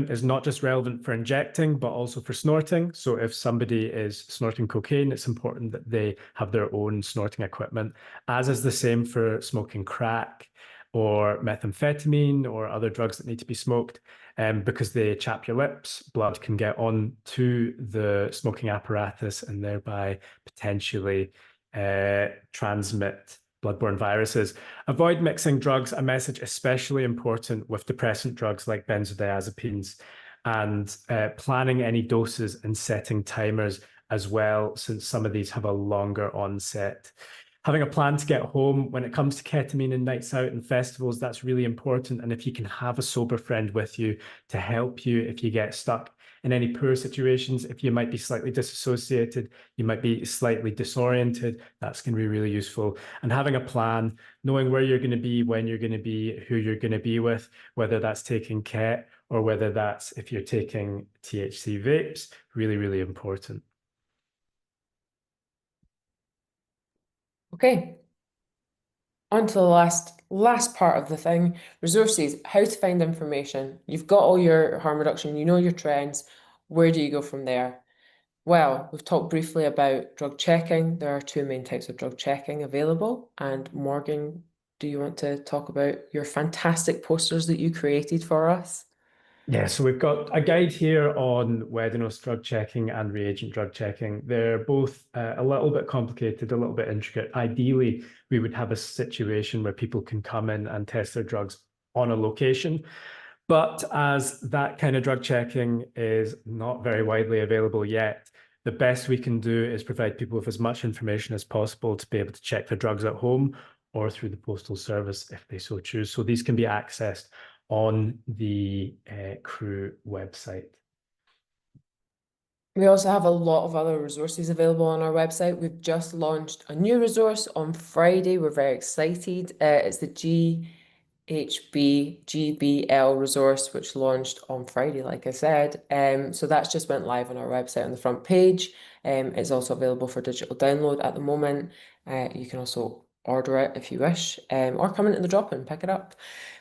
is not just relevant for injecting, but also for snorting. So if somebody is snorting cocaine, it's important that they have their own snorting equipment, as is the same for smoking crack or methamphetamine or other drugs that need to be smoked, because they chap your lips. Blood can get on to the smoking apparatus and thereby potentially transmit bloodborne viruses. Avoid mixing drugs, a message especially important with depressant drugs like benzodiazepines, and planning any doses and setting timers as well, since some of these have a longer onset. Having a plan to get home when it comes to ketamine and nights out and festivals, that's really important. And if you can have a sober friend with you to help you if you get stuck in any poor situations, if you might be slightly disassociated, you might be slightly disoriented, that's going to be really useful. And having a plan, knowing where you're going to be, when you're going to be, who you're going to be with, whether that's taking Ket or whether that's if you're taking THC vapes, really, really important. Okay, on to the last part of the thing, resources, how to find information. You've got all your harm reduction, you know your trends. Where do you go from there? Well, we've talked briefly about drug checking. There are two main types of drug checking available. And Morgan, do you want to talk about your fantastic posters that you created for us? Yeah, so we've got a guide here on Wedinose drug checking and reagent drug checking. They're both a little bit complicated, a little bit intricate. Ideally, we would have a situation where people can come in and test their drugs on a location. But as that kind of drug checking is not very widely available yet, the best we can do is provide people with as much information as possible to be able to check their drugs at home or through the postal service if they so choose. So these can be accessed on the Crew website. We also have a lot of other resources available on our website. We've just launched a new resource on Friday. We're very excited. It's the GBL resource, which launched on Friday, like I said. So that's just went live on our website on the front page. It's also available for digital download at the moment. You can also order it if you wish, or come into the drop-in, pick it up.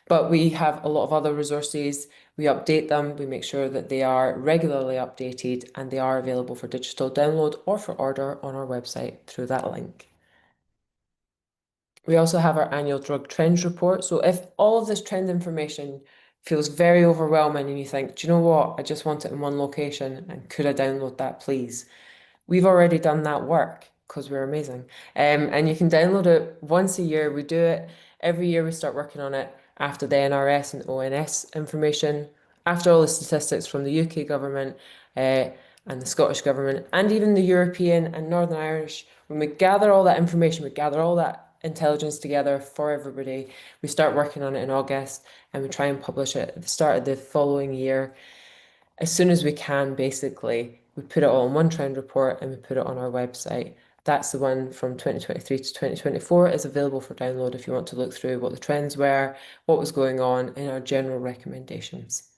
But we have a lot of other resources. We update them, we make sure that they are regularly updated and they are available for digital download or for order on our website through that link. We also have our annual drug trends report. So if all of this trend information feels very overwhelming and you think, do you know what? I just want it in one location and could I download that, please? We've already done that work because we're amazing. And you can download it once a year. We do it every year. We start working on it after the NRS and ONS information, after all the statistics from the UK government and the Scottish government, and even the European and Northern Irish. When we gather all that information, we gather all that intelligence together for everybody. We start working on it in August and we try and publish it at the start of the following year. As soon as we can, basically, we put it all in one trend report and we put it on our website. That's the one from 2023 to 2024. It's available for download if you want to look through what the trends were, what was going on, and our general recommendations.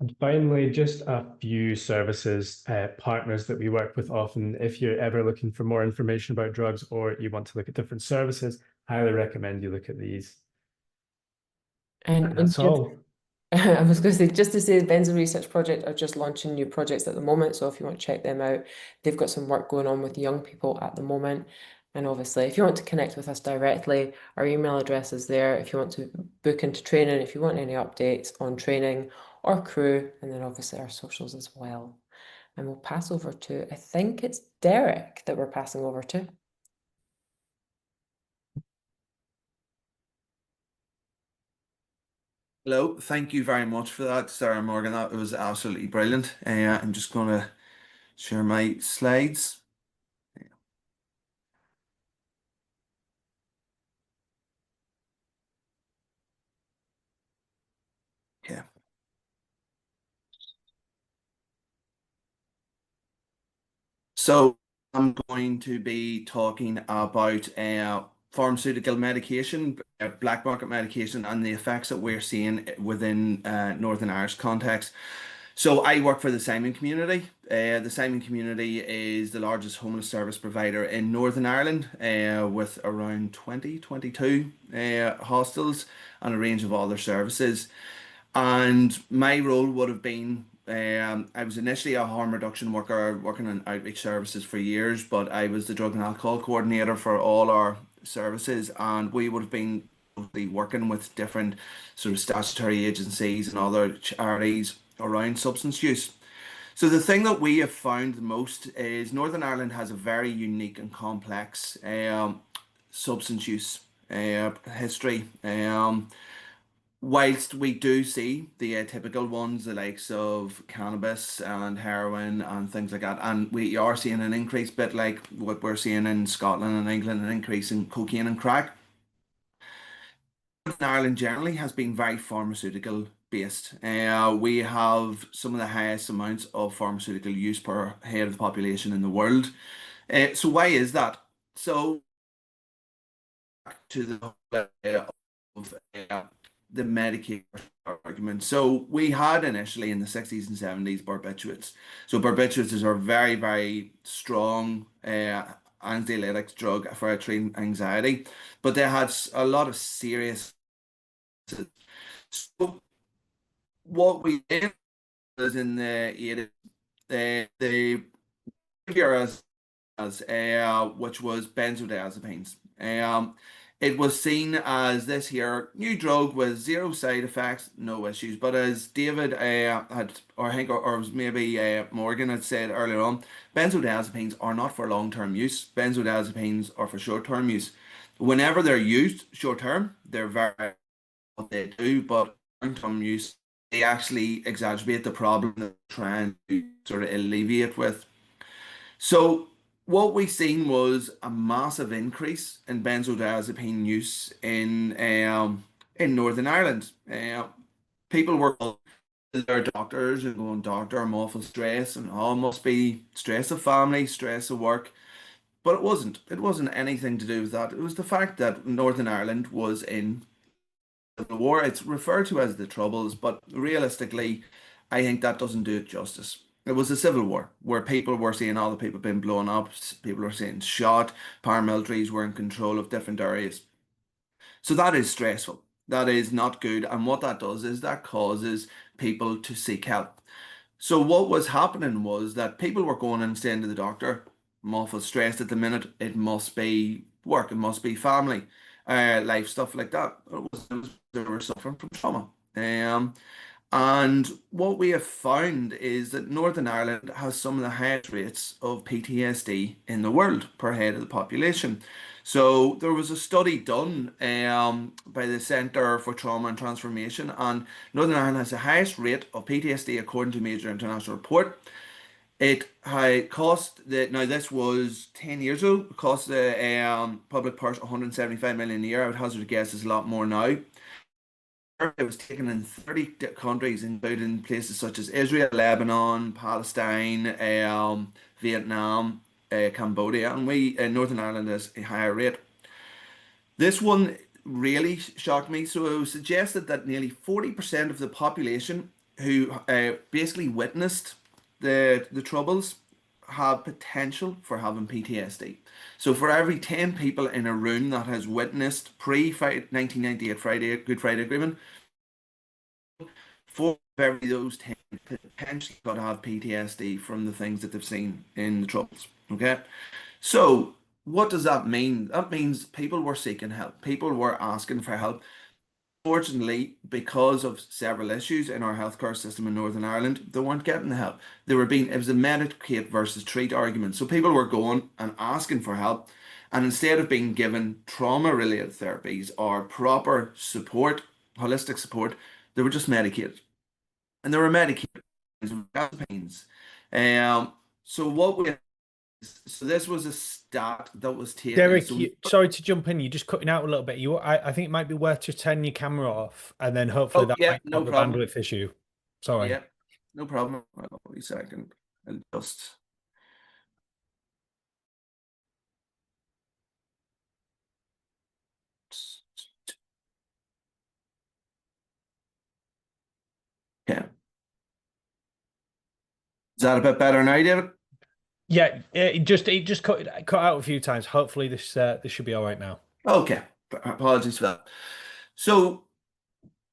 And finally, just a few services, partners that we work with often. If you're ever looking for more information about drugs or you want to look at different services, highly recommend you look at these. And that's all. I was going to say, just to say, the Benzo Research Project are just launching new projects at the moment. So if you want to check them out, they've got some work going on with young people at the moment. And obviously, if you want to connect with us directly, our email address is there. If you want to book into training, if you want any updates on training or Crew, and then obviously our socials as well. And we'll pass over to, I think it's Derek that we're passing over to. Hello, thank you very much for that, Sarah Morgan. That was absolutely brilliant. I'm just going to share my slides. Yeah. So I'm going to be talking about pharmaceutical medication, black market medication, and the effects that we're seeing within Northern Irish context. So I work for the Simon community. The Simon community is the largest homeless service provider in Northern Ireland, with around 22 hostels and a range of other services. And my role would have been, I was initially a harm reduction worker working in outreach services for years, but I was the drug and alcohol coordinator for all our services, and we would have been working with different sort of statutory agencies and other charities around substance use. So the thing that we have found the most is Northern Ireland has a very unique and complex substance use history. Whilst we do see the typical ones, the likes of cannabis and heroin and things like that, and we are seeing an increase, bit like what we're seeing in Scotland and England, an increase in cocaine and crack. Ireland generally has been very pharmaceutical based. We have some of the highest amounts of pharmaceutical use per head of the population in the world. So why is that? So to the of the Medicaid argument. So we had initially in the 60s and 70s barbiturates. So barbiturates are very, very strong anxiolytic drug for treating anxiety, but they had a lot of serious. So what we did was in the 80s, the cure as which was benzodiazepines. It was seen as this here new drug with zero side effects, no issues. But as David had, or I think, or was maybe Morgan had said earlier on, benzodiazepines are not for long-term use. Benzodiazepines are for short-term use. Whenever they're used short-term, they're very what they do, but long-term use, they actually exacerbate the problem that they're trying to sort of alleviate with. So what we seen was a massive increase in benzodiazepine use in Northern Ireland. People were calling their doctors and going, "Doctor, I'm awful stress, and oh, must be stress of family, stress of work." But it wasn't. It wasn't anything to do with that. It was the fact that Northern Ireland was in the war. It's referred to as the Troubles, but realistically, I think that doesn't do it justice. It was a civil war where people were seeing all the people being blown up, people were seeing shot, paramilitaries were in control of different areas. So that is stressful. That is not good. And what that does is that causes people to seek help. So what was happening was that people were going and saying to the doctor, "I'm awful stressed at the minute. It must be work. It must be family, life, stuff like that." They were suffering from trauma. And what we have found is that Northern Ireland has some of the highest rates of PTSD in the world per head of the population. So there was a study done by the Centre for Trauma and Transformation, and Northern Ireland has the highest rate of PTSD according to a major international report. It had cost the now this was 10 years ago. It cost the public purse 175 million a year. I would hazard a guess it's a lot more now. It was taken in 30 countries, including places such as Israel, Lebanon, Palestine, Vietnam, Cambodia, and we in Northern Ireland has a higher rate. This one really shocked me. So it was suggested that nearly 40% of the population who basically witnessed the troubles have potential for having PTSD. So for every 10 people in a room that has witnessed pre-1998 Good Friday Agreement, for every those 10 potentially could have PTSD from the things that they've seen in the troubles. Okay, so what does that mean? That means people were seeking help. People were asking for help. Fortunately, because of several issues in our healthcare system in Northern Ireland, they weren't getting the help. It was a medicate versus treat argument. So people were going and asking for help, and instead of being given trauma-related therapies or proper support, holistic support, they were just medicated. And they were medicated with pains. Um, so what we so this was a stat that was taken. Derek, So sorry to jump in. You're just cutting out a little bit. I think it might be worth just turning your camera off, and then hopefully that yeah, might no stop the problem. bandwidth issue. Sorry. Yeah, no problem. Wait a second. I'll just. Okay. Is that a bit better now, David? Yeah, it just cut out a few times. Hopefully this should be all right now. Okay. Apologies for that. So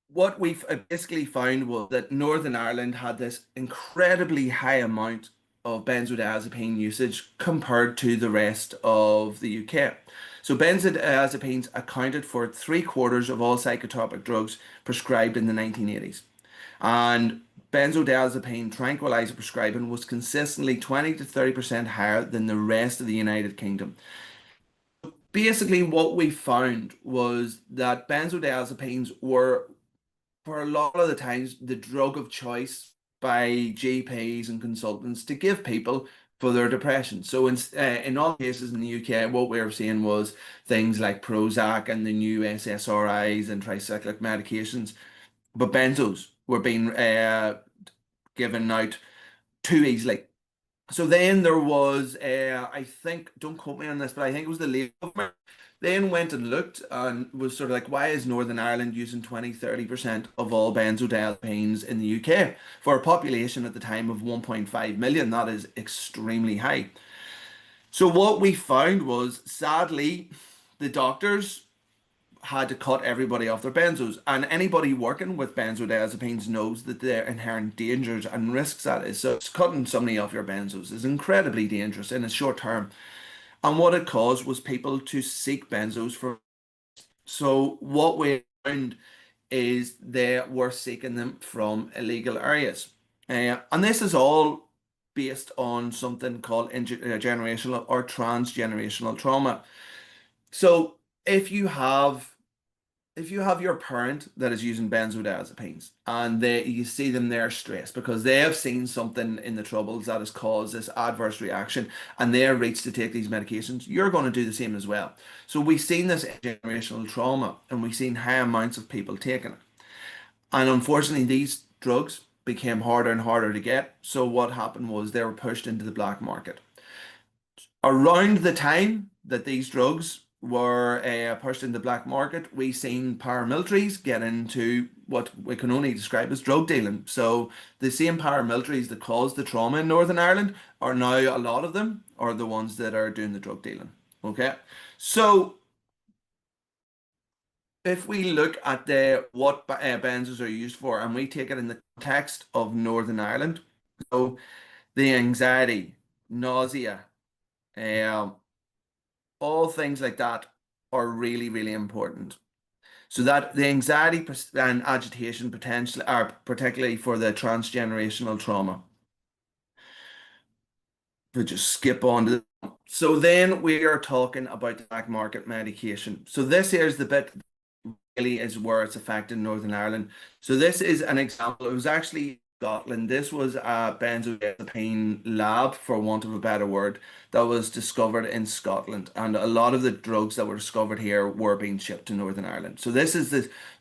what we've basically found was that Northern Ireland had this incredibly high amount of benzodiazepine usage compared to the rest of the UK. So benzodiazepines accounted for 3/4 of all psychotropic drugs prescribed in the 1980s. And benzodiazepine tranquilizer prescribing was consistently 20 to 30% higher than the rest of the United Kingdom. Basically, what we found was that benzodiazepines were, for a lot of the times, the drug of choice by GPs and consultants to give people for their depression. So in all cases in the UK, what we were seeing was things like Prozac and the new SSRIs and tricyclic medications, but benzos were being given out too easily. So then there was, I think, don't quote me on this, but I think it was the Labour government then went and looked and was sort of like, why is Northern Ireland using 20-30% of all benzodiazepines in the UK for a population at the time of 1.5 million? That is extremely high. So what we found was, sadly, the doctors had to cut everybody off their benzos. And anybody working with benzodiazepines knows that their inherent dangers and risks that is. So it's cutting somebody off your benzos is incredibly dangerous in the short term. And what it caused was people to seek benzos for. So what we found is they were seeking them from illegal areas. And this is all based on something called intergenerational or transgenerational trauma. So if you have your parent that is using benzodiazepines and you see them there stressed because they have seen something in the troubles that has caused this adverse reaction and they're reached to take these medications, you're going to do the same as well. So we've seen this generational trauma and we've seen high amounts of people taking it. And unfortunately, these drugs became harder and harder to get. So what happened was they were pushed into the black market. Around the time that these drugs were pushed into the black market, we seen paramilitaries get into what we can only describe as drug dealing. So the same paramilitaries that caused the trauma in Northern Ireland are now, a lot of them are the ones that are doing the drug dealing. Okay, so if we look at what benzos are used for, and we take it in the context of Northern Ireland, so the anxiety, nausea, um, all things like that are really, really important. So that the anxiety and agitation potentially are particularly for the transgenerational trauma. We just skip on to so then we are talking about the black market medication. So this here is the bit really is where it's affected Northern Ireland. So this is an example. It was actually Scotland. This was a benzodiazepine lab, for want of a better word, that was discovered in Scotland. And a lot of the drugs that were discovered here were being shipped to Northern Ireland. So this is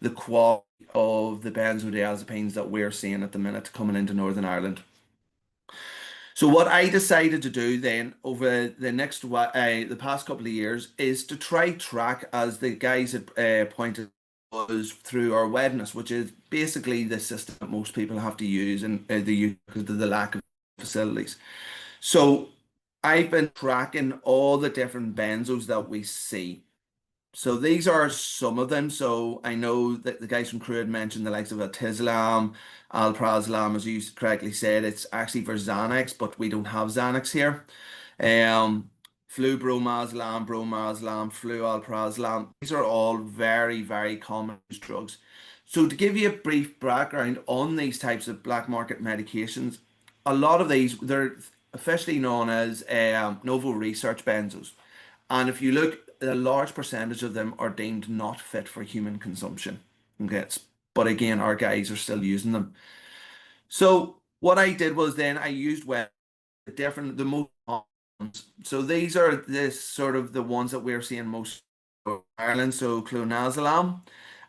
the quality of the benzodiazepines that we're seeing at the minute coming into Northern Ireland. So what I decided to do then over the past couple of years is to try track, as the guys had pointed, was through our wellness, which is basically the system that most people have to use in the UK because of the lack of facilities. So I've been tracking all the different benzos that we see. So these are some of them. So I know that the guys from crew had mentioned the likes of Alprazolam, Alprazolam, as you correctly said, it's actually for Xanax, but we don't have Xanax here. Um, Flubromazolam, Bromazolam, Flualprazolam. These are all very, very common drugs. So to give you a brief background on these types of black market medications, a lot of these, they're officially known as novel research benzos. And if you look, a large percentage of them are deemed not fit for human consumption. Okay, but again, our guys are still using them. So what I did was then I used the most ones. So these are this sort of the ones that we're seeing most in Ireland. So clonazepam,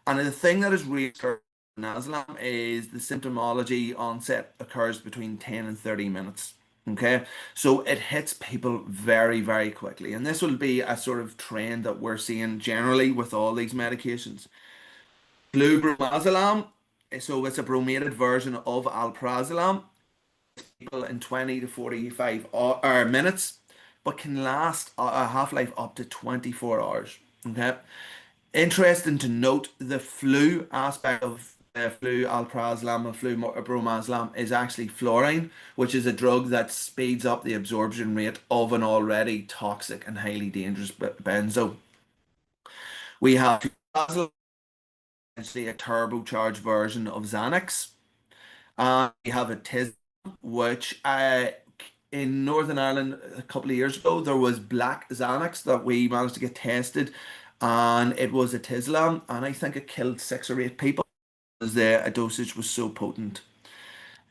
and the thing that is really clonazepam is the symptomology onset occurs between 10 and 30 minutes. Okay, so it hits people very, very quickly, and this will be a sort of trend that we're seeing generally with all these medications. Flubromazolam, so it's a bromated version of alprazolam, people in 20 to 45 minutes, but can last a half-life up to 24 hours. Okay, interesting to note the flu aspect of flualprazolam and flubromazolam is actually fluorine, which is a drug that speeds up the absorption rate of an already toxic and highly dangerous benzo. We have essentially a turbocharged version of Xanax. We have a Nitazenes, which in Northern Ireland a couple of years ago, there was black Xanax that we managed to get tested, and it was a Tislam, and I think it killed 6 or 8 people because the dosage was so potent.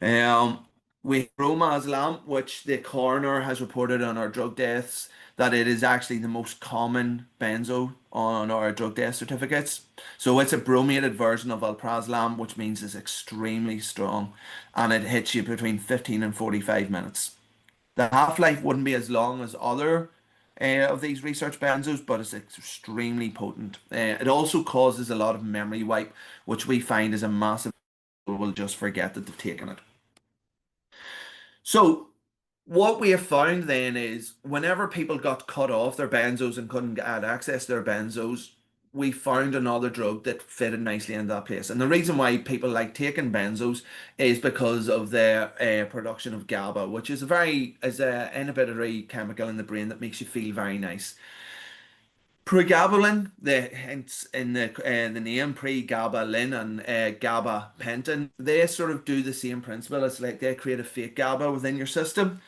Um, we Bromazlam, which the coroner has reported on our drug deaths, that it is actually the most common benzo on our drug death certificates. So it's a bromated version of alprazolam, which means it's extremely strong, and it hits you between 15 and 45 minutes. The half-life wouldn't be as long as other of these research benzos, but it's extremely potent. It also causes a lot of memory wipe, which we find is a massive. People will just forget that they've taken it. So What we have found then is whenever people got cut off their benzos and couldn't get access to their benzos, we found another drug that fitted nicely in that place. And the reason why people like taking benzos is because of the production of GABA, which is a inhibitory chemical in the brain that makes you feel very nice. Pregabalin, hence in the name pregabalin and gabapentin, they sort of do the same principle. It's like they create a fake GABA within your system.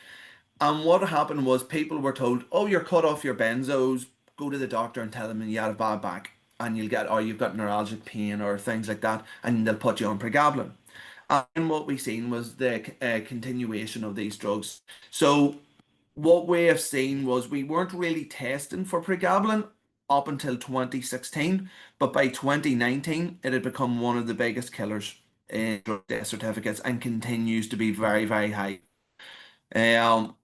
And what happened was people were told, "Oh, you're cut off your benzos. Go to the doctor and tell them you had a bad back, and or you've got neuralgic pain or things like that, and they'll put you on pregabalin." And what we seen was the continuation of these drugs. So what we have seen was we weren't really testing for pregabalin up until 2016, but by 2019 it had become one of the biggest killers in drug death certificates and continues to be very, very high. Um,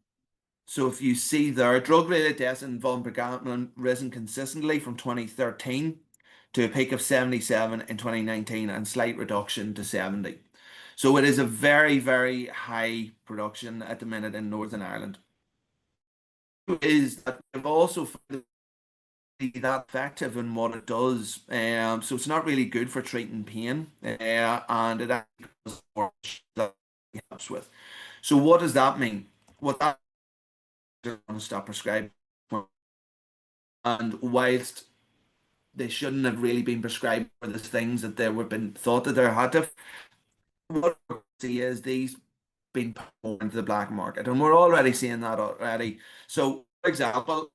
so if you see there, drug-related deaths involving pregabalin risen consistently from 2013 to a peak of 77 in 2019 and slight reduction to 70. So it is a very, very high production at the minute in Northern Ireland. Is that we've also found it that effective in what it does. So it's not really good for treating pain, and it actually causes more that it helps with. So what does that mean? What that they're going to stop prescribing, and whilst they shouldn't have really been prescribed for the things that they were been thought that they had to, what we see is these being put into the black market, and we're already seeing that already. So, for example,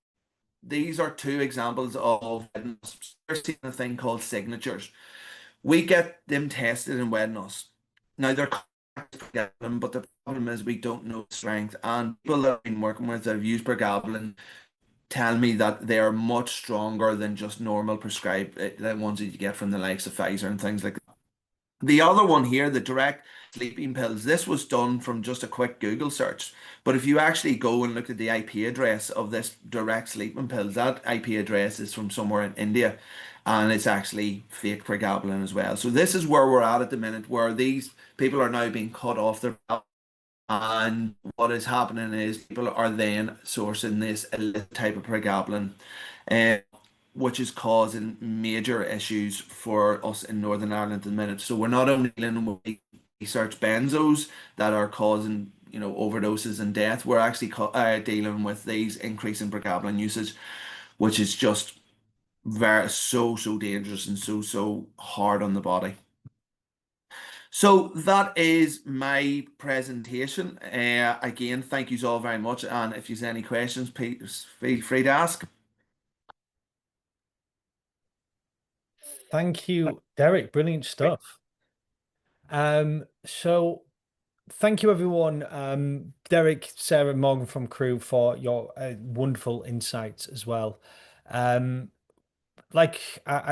these are two examples of we're seeing a thing called signatures. We get them tested in Wednos. Now they're correct to get them, but the problem is we don't know strength. And people that I've been working with that have used pregabalin tell me that they are much stronger than just normal prescribed the ones that you get from the likes of Pfizer and things like that. The other one here, the direct sleeping pills, this was done from just a quick Google search. But if you actually go and look at the IP address of this direct sleeping pills, that IP address is from somewhere in India, and it's actually fake pregabalin as well. So this is where we're at the minute, where these people are now being cut off their, and what is happening is people are then sourcing this illicit type of pregabalin, uh, which is causing major issues for us in Northern Ireland at the minute. So we're not only dealing with research benzos that are causing, overdoses and death. We're actually dealing with these increasing pregabalin usage, which is just so dangerous and so hard on the body. So that is my presentation. Again, thank you all very much. And if you have any questions, please feel free to ask. Thank you, Derek. Brilliant stuff. So thank you everyone, Derek, Sarah, Morgan from Crew for your wonderful insights as well. I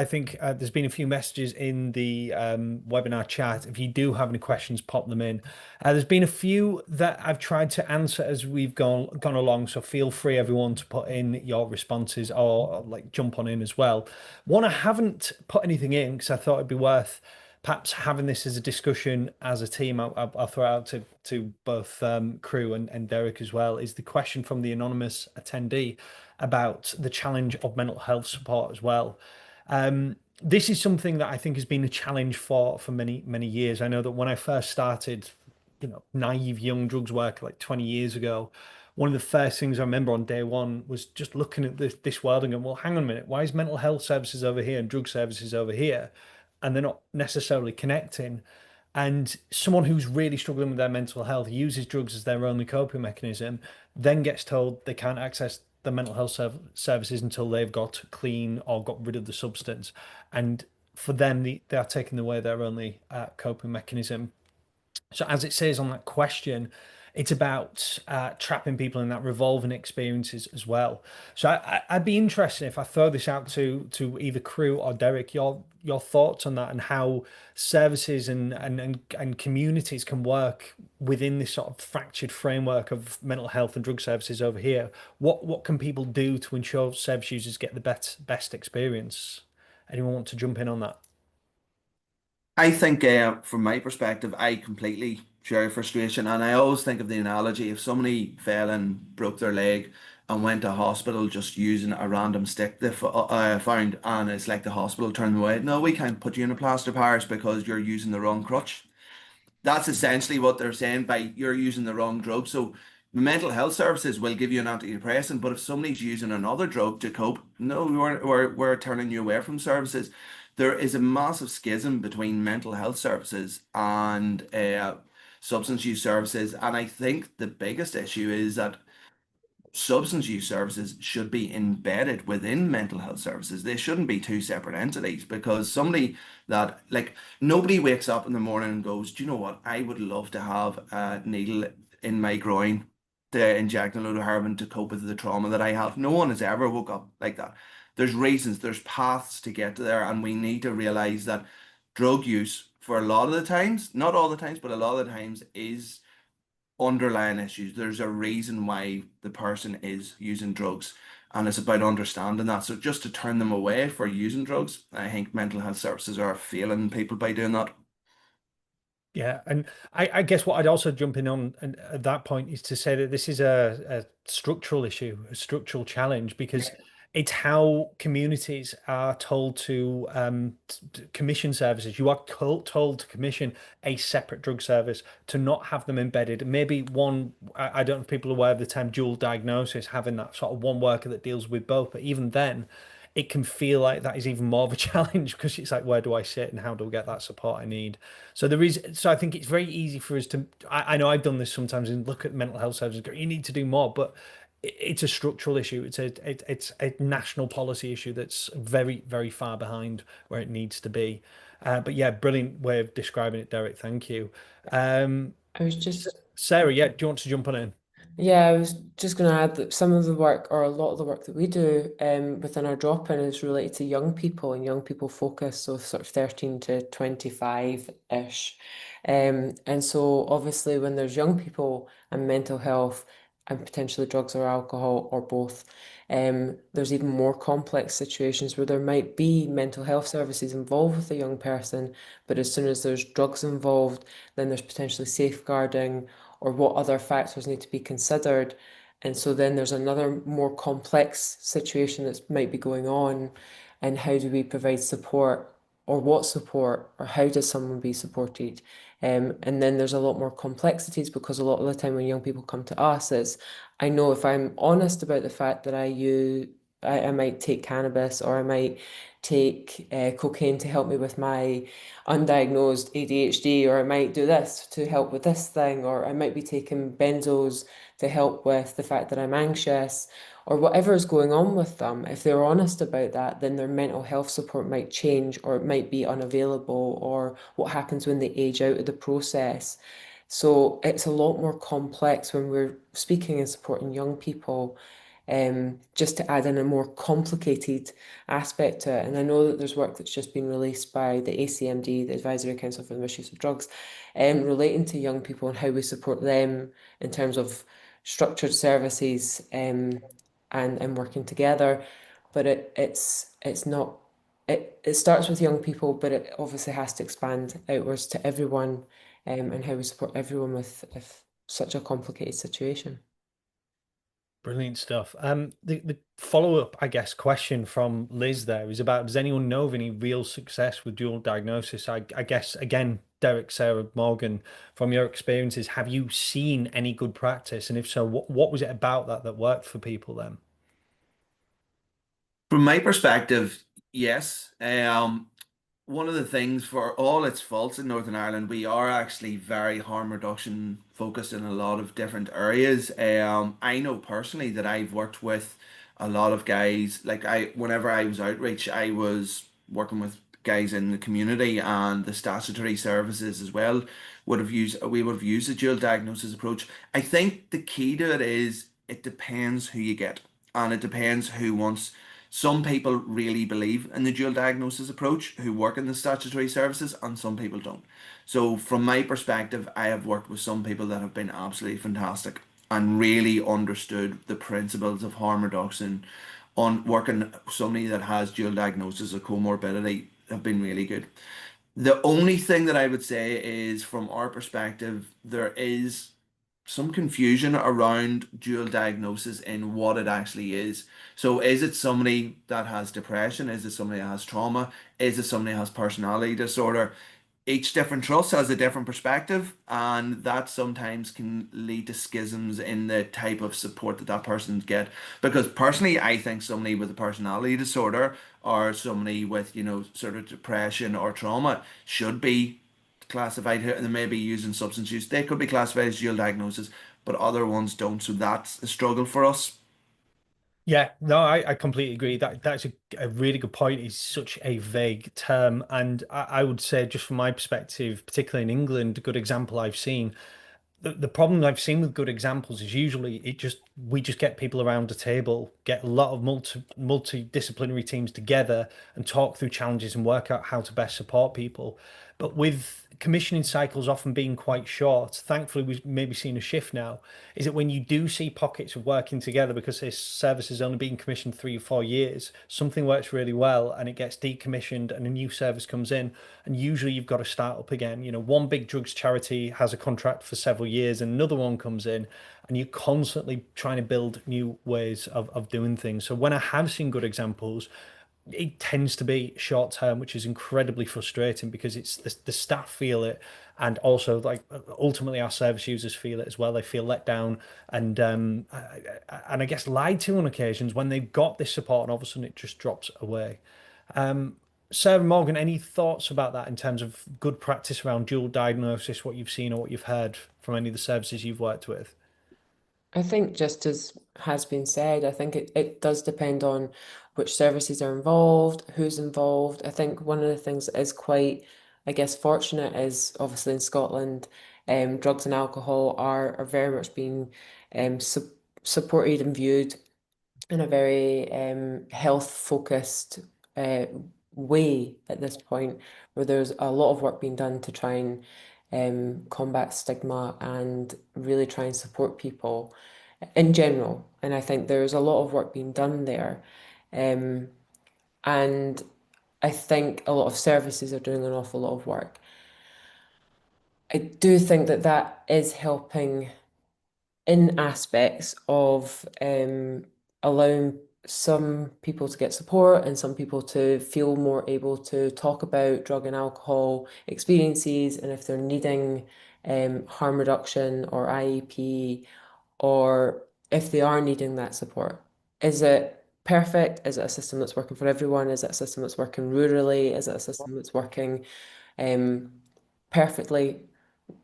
think there's been a few messages in the webinar chat. If you do have any questions, pop them in. There's been a few that I've tried to answer as we've gone along, so feel free everyone to put in your responses or like jump on in as well. One, I haven't put anything in because I thought it'd be worth perhaps having this as a discussion as a team. I'll throw out to both Crew and Derek as well, is the question from the anonymous attendee about the challenge of mental health support as well. This is something that I think has been a challenge for many years. I know that when I first started, naive young drugs work like 20 years ago, one of the first things I remember on day one was just looking at this world and going, well, hang on a minute, why is mental health services over here and drug services over here? And they're not necessarily connecting. And someone who's really struggling with their mental health uses drugs as their only coping mechanism, then gets told they can't access the mental health services until they've got clean or got rid of the substance. And for them, they are taking away their only coping mechanism. So as it says on that question, it's about trapping people in that revolving experiences as well. So I'd be interested if I throw this out to either Crew or Derek, your thoughts on that and how services and communities can work within this sort of fractured framework of mental health and drug services over here. What can people do to ensure service users get the best experience? Anyone want to jump in on that? I think, from my perspective, I completely share your frustration. And I always think of the analogy, if somebody fell and broke their leg and went to hospital just using a random stick they found, and it's like the hospital turned them away. No, we can't put you in a plaster Paris because you're using the wrong crutch. That's essentially what they're saying by you're using the wrong drug. So the mental health services will give you an antidepressant, but if somebody's using another drug to cope, no, we're turning you away from services. There is a massive schism between mental health services and substance use services, and I think the biggest issue is that substance use services should be embedded within mental health services. They shouldn't be two separate entities, because somebody that, like, nobody wakes up in the morning and goes, do you know what? I would love to have a needle in my groin to inject a load of heroin to cope with the trauma that I have. No one has ever woke up like that. There's reasons, there's paths to get to there, and we need to realize that drug use for a lot of the times, not all the times, but a lot of the times, is underlying issues. There's a reason why the person is using drugs, and it's about understanding that. So just to turn them away for using drugs, I think mental health services are failing people by doing that. Yeah, and I guess what I'd also jump in on at that point is to say that this is a structural issue, a structural challenge, because it's how communities are told to commission services. You are told to commission a separate drug service, to not have them embedded. Maybe one, I don't know if people are aware of the term dual diagnosis, having that sort of one worker that deals with both, but even then, it can feel like that is even more of a challenge, because it's like, where do I sit and how do I get that support I need? So I think it's very easy for us to, I know I've done this sometimes, and look at mental health services and go, you need to do more, but it's a structural issue. It's a national policy issue that's very, very far behind where it needs to be. But yeah, brilliant way of describing it, Derek. Thank you. I was just Sarah, yeah, do you want to jump on in? Yeah, I was just going to add that some of the work, or a lot of the work that we do within our drop-in, is related to young people and young people focus, so sort of 13 to 25-ish. And so obviously when there's young people and mental health and potentially drugs or alcohol or both, there's even more complex situations where there might be mental health services involved with a young person, but as soon as there's drugs involved, then there's potentially safeguarding or what other factors need to be considered. And so then there's another more complex situation that might be going on. And how do we provide support, or what support, or how does someone be supported? And then there's a lot more complexities, because a lot of the time when young people come to us, is I know if I'm honest about the fact that I might take cannabis, or I might take cocaine to help me with my undiagnosed ADHD, or I might do this to help with this thing, or I might be taking benzos to help with the fact that I'm anxious, or whatever is going on with them. If they're honest about that, then their mental health support might change, or it might be unavailable, or what happens when they age out of the process. So it's a lot more complex when we're speaking and supporting young people, just to add in a more complicated aspect to it. And I know that there's work that's just been released by the ACMD, the Advisory Council for the Misuse of Drugs, relating to young people and how we support them in terms of structured services, and working together. But it's not it starts with young people, but it obviously has to expand outwards to everyone, and how we support everyone with such a complicated situation. Brilliant stuff. The follow-up, I guess, question from Liz there is about, does anyone know of any real success with dual diagnosis? I guess, again, Derek, Sarah, Morgan, from your experiences, have you seen any good practice? And if so, what was it about that worked for people then? From my perspective, yes. One of the things, for all its faults in Northern Ireland, we are actually very harm reduction focused in a lot of different areas. I know personally that I've worked with a lot of guys. Like, whenever I was outreach, I was working with guys in the community, and the statutory services as well we would have used the dual diagnosis approach. I think the key to it is it depends who you get, and it depends who wants. Some people really believe in the dual diagnosis approach who work in the statutory services, and some people don't. So, from my perspective, I have worked with some people that have been absolutely fantastic and really understood the principles of harm reduction. On working somebody that has dual diagnosis of comorbidity have been really good. The only thing that I would say is, from our perspective, there is some confusion around dual diagnosis in what it actually is. So, is it somebody that has depression? Is it somebody that has trauma? Is it somebody that has personality disorder? Each different trust has a different perspective, and that sometimes can lead to schisms in the type of support that that person get. Because personally, I think somebody with a personality disorder or somebody with, sort of depression or trauma should be classified here, and they may be using substance use. They could be classified as dual diagnosis, but other ones don't. So that's a struggle for us. Yeah, no, I completely agree. That's a really good point. It's such a vague term, and I would say, just from my perspective, particularly in England, a good example I've seen. The problem I've seen with good examples is usually we just get people around a table, get a lot of multidisciplinary teams together and talk through challenges and work out how to best support people. But with commissioning cycles often being quite short, thankfully we've maybe seen a shift now, is that when you do see pockets of working together, because this service has only been commissioned 3 or 4 years, something works really well and it gets decommissioned and a new service comes in, and usually you've got to start up again. One big drugs charity has a contract for several years and another one comes in, and you're constantly trying to build new ways of doing things. So when I have seen good examples, it tends to be short term, which is incredibly frustrating because it's the staff feel it, and also, like, ultimately our service users feel it as well. They feel let down and I guess lied to on occasions when they've got this support, and all of a sudden it just drops away. Sarah, Morgan, any thoughts about that in terms of good practice around dual diagnosis, what you've seen or what you've heard from any of the services you've worked with? I think, just as has been said, I think it does depend on which services are involved, who's involved. I think one of the things that is quite, I guess, fortunate is, obviously in Scotland, drugs and alcohol are very much being supported and viewed in a very health focused way at this point, where there's a lot of work being done to try and combat stigma and really try and support people in general. And I think there's a lot of work being done there. Um, and I think a lot of services are doing an awful lot of work. I do think that that is helping in aspects of allowing some people to get support and some people to feel more able to talk about drug and alcohol experiences, and if they're needing harm reduction or IEP, or if they are needing that support. Is it perfect? Is it a system that's working for everyone? Is it a system that's working rurally? Is it a system that's working um, perfectly?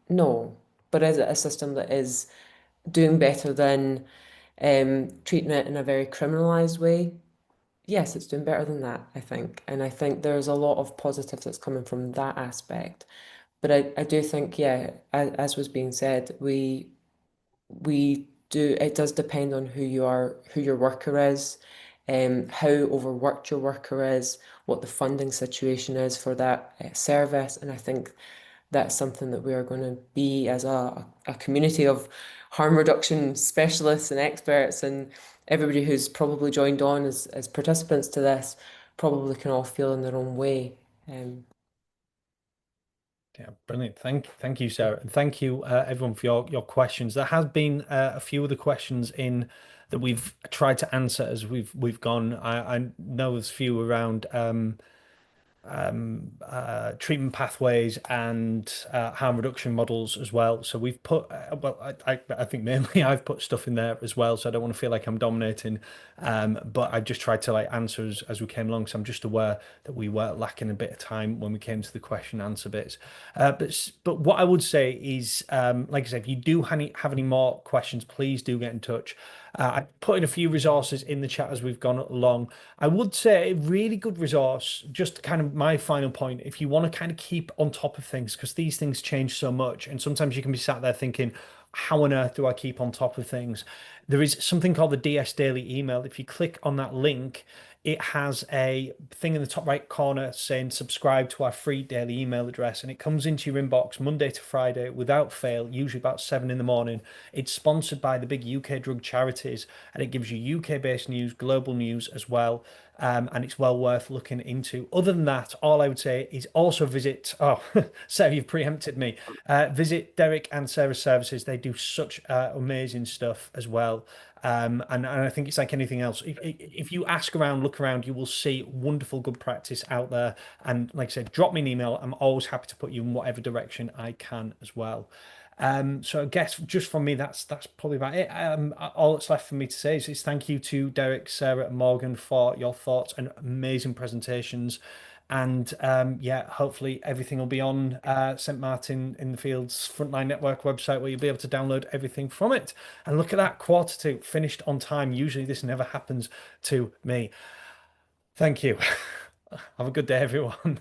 No. But is it a system that is doing better than treating it in a very criminalized way? Yes, it's doing better than that, I think. And I think there's a lot of positives that's coming from that aspect. But I do think, yeah, as was being said, we do, it does depend on who you are, who your worker is, how overworked your worker is, what the funding situation is for that service. And I think that's something that we are going to be, as a community of harm reduction specialists and experts, and everybody who's probably joined on as participants to this, probably can all feel in their own way. Yeah, brilliant. Thank you, Sarah, and thank you, everyone, for your questions. There has been a few of the questions in that we've tried to answer as we've gone. I know there's a few around treatment pathways and harm reduction models as well. So we've put, well, I think mainly I've put stuff in there as well. So I don't want to feel like I'm dominating, but I just tried to, like, answer as we came along. So I'm just aware that we were lacking a bit of time when we came to the question and answer bits. But what I would say is, like I said, if you do have any more questions, please do get in touch. I put in a few resources in the chat as we've gone along. I would say a really good resource, just kind of my final point, if you want to kind of keep on top of things, because these things change so much, and sometimes you can be sat there thinking, how on earth do I keep on top of things? There is something called the DS Daily email. If you click on that link, it has a thing in the top right corner saying subscribe to our free daily email address, and it comes into your inbox Monday to Friday without fail, usually about 7 in the morning. It's sponsored by the big UK drug charities, and it gives you UK based news, global news as well. and it's well worth looking into. Other than that, all I would say is also visit, oh, Sarah, you've preempted me. Visit Derek and Sarah's services. They do such amazing stuff as well. And I think it's like anything else. If you ask around, look around, you will see wonderful, good practice out there. And like I said, drop me an email. I'm always happy to put you in whatever direction I can as well. So I guess just from me, that's probably about it. All that's left for me to say is thank you to Derek, Sarah, and Morgan for your thoughts and amazing presentations. And yeah, hopefully everything will be on St. Martin in the Fields Frontline Network website, where you'll be able to download everything from it. And look at that, 1:45, finished on time. Usually this never happens to me. Thank you. Have a good day, everyone.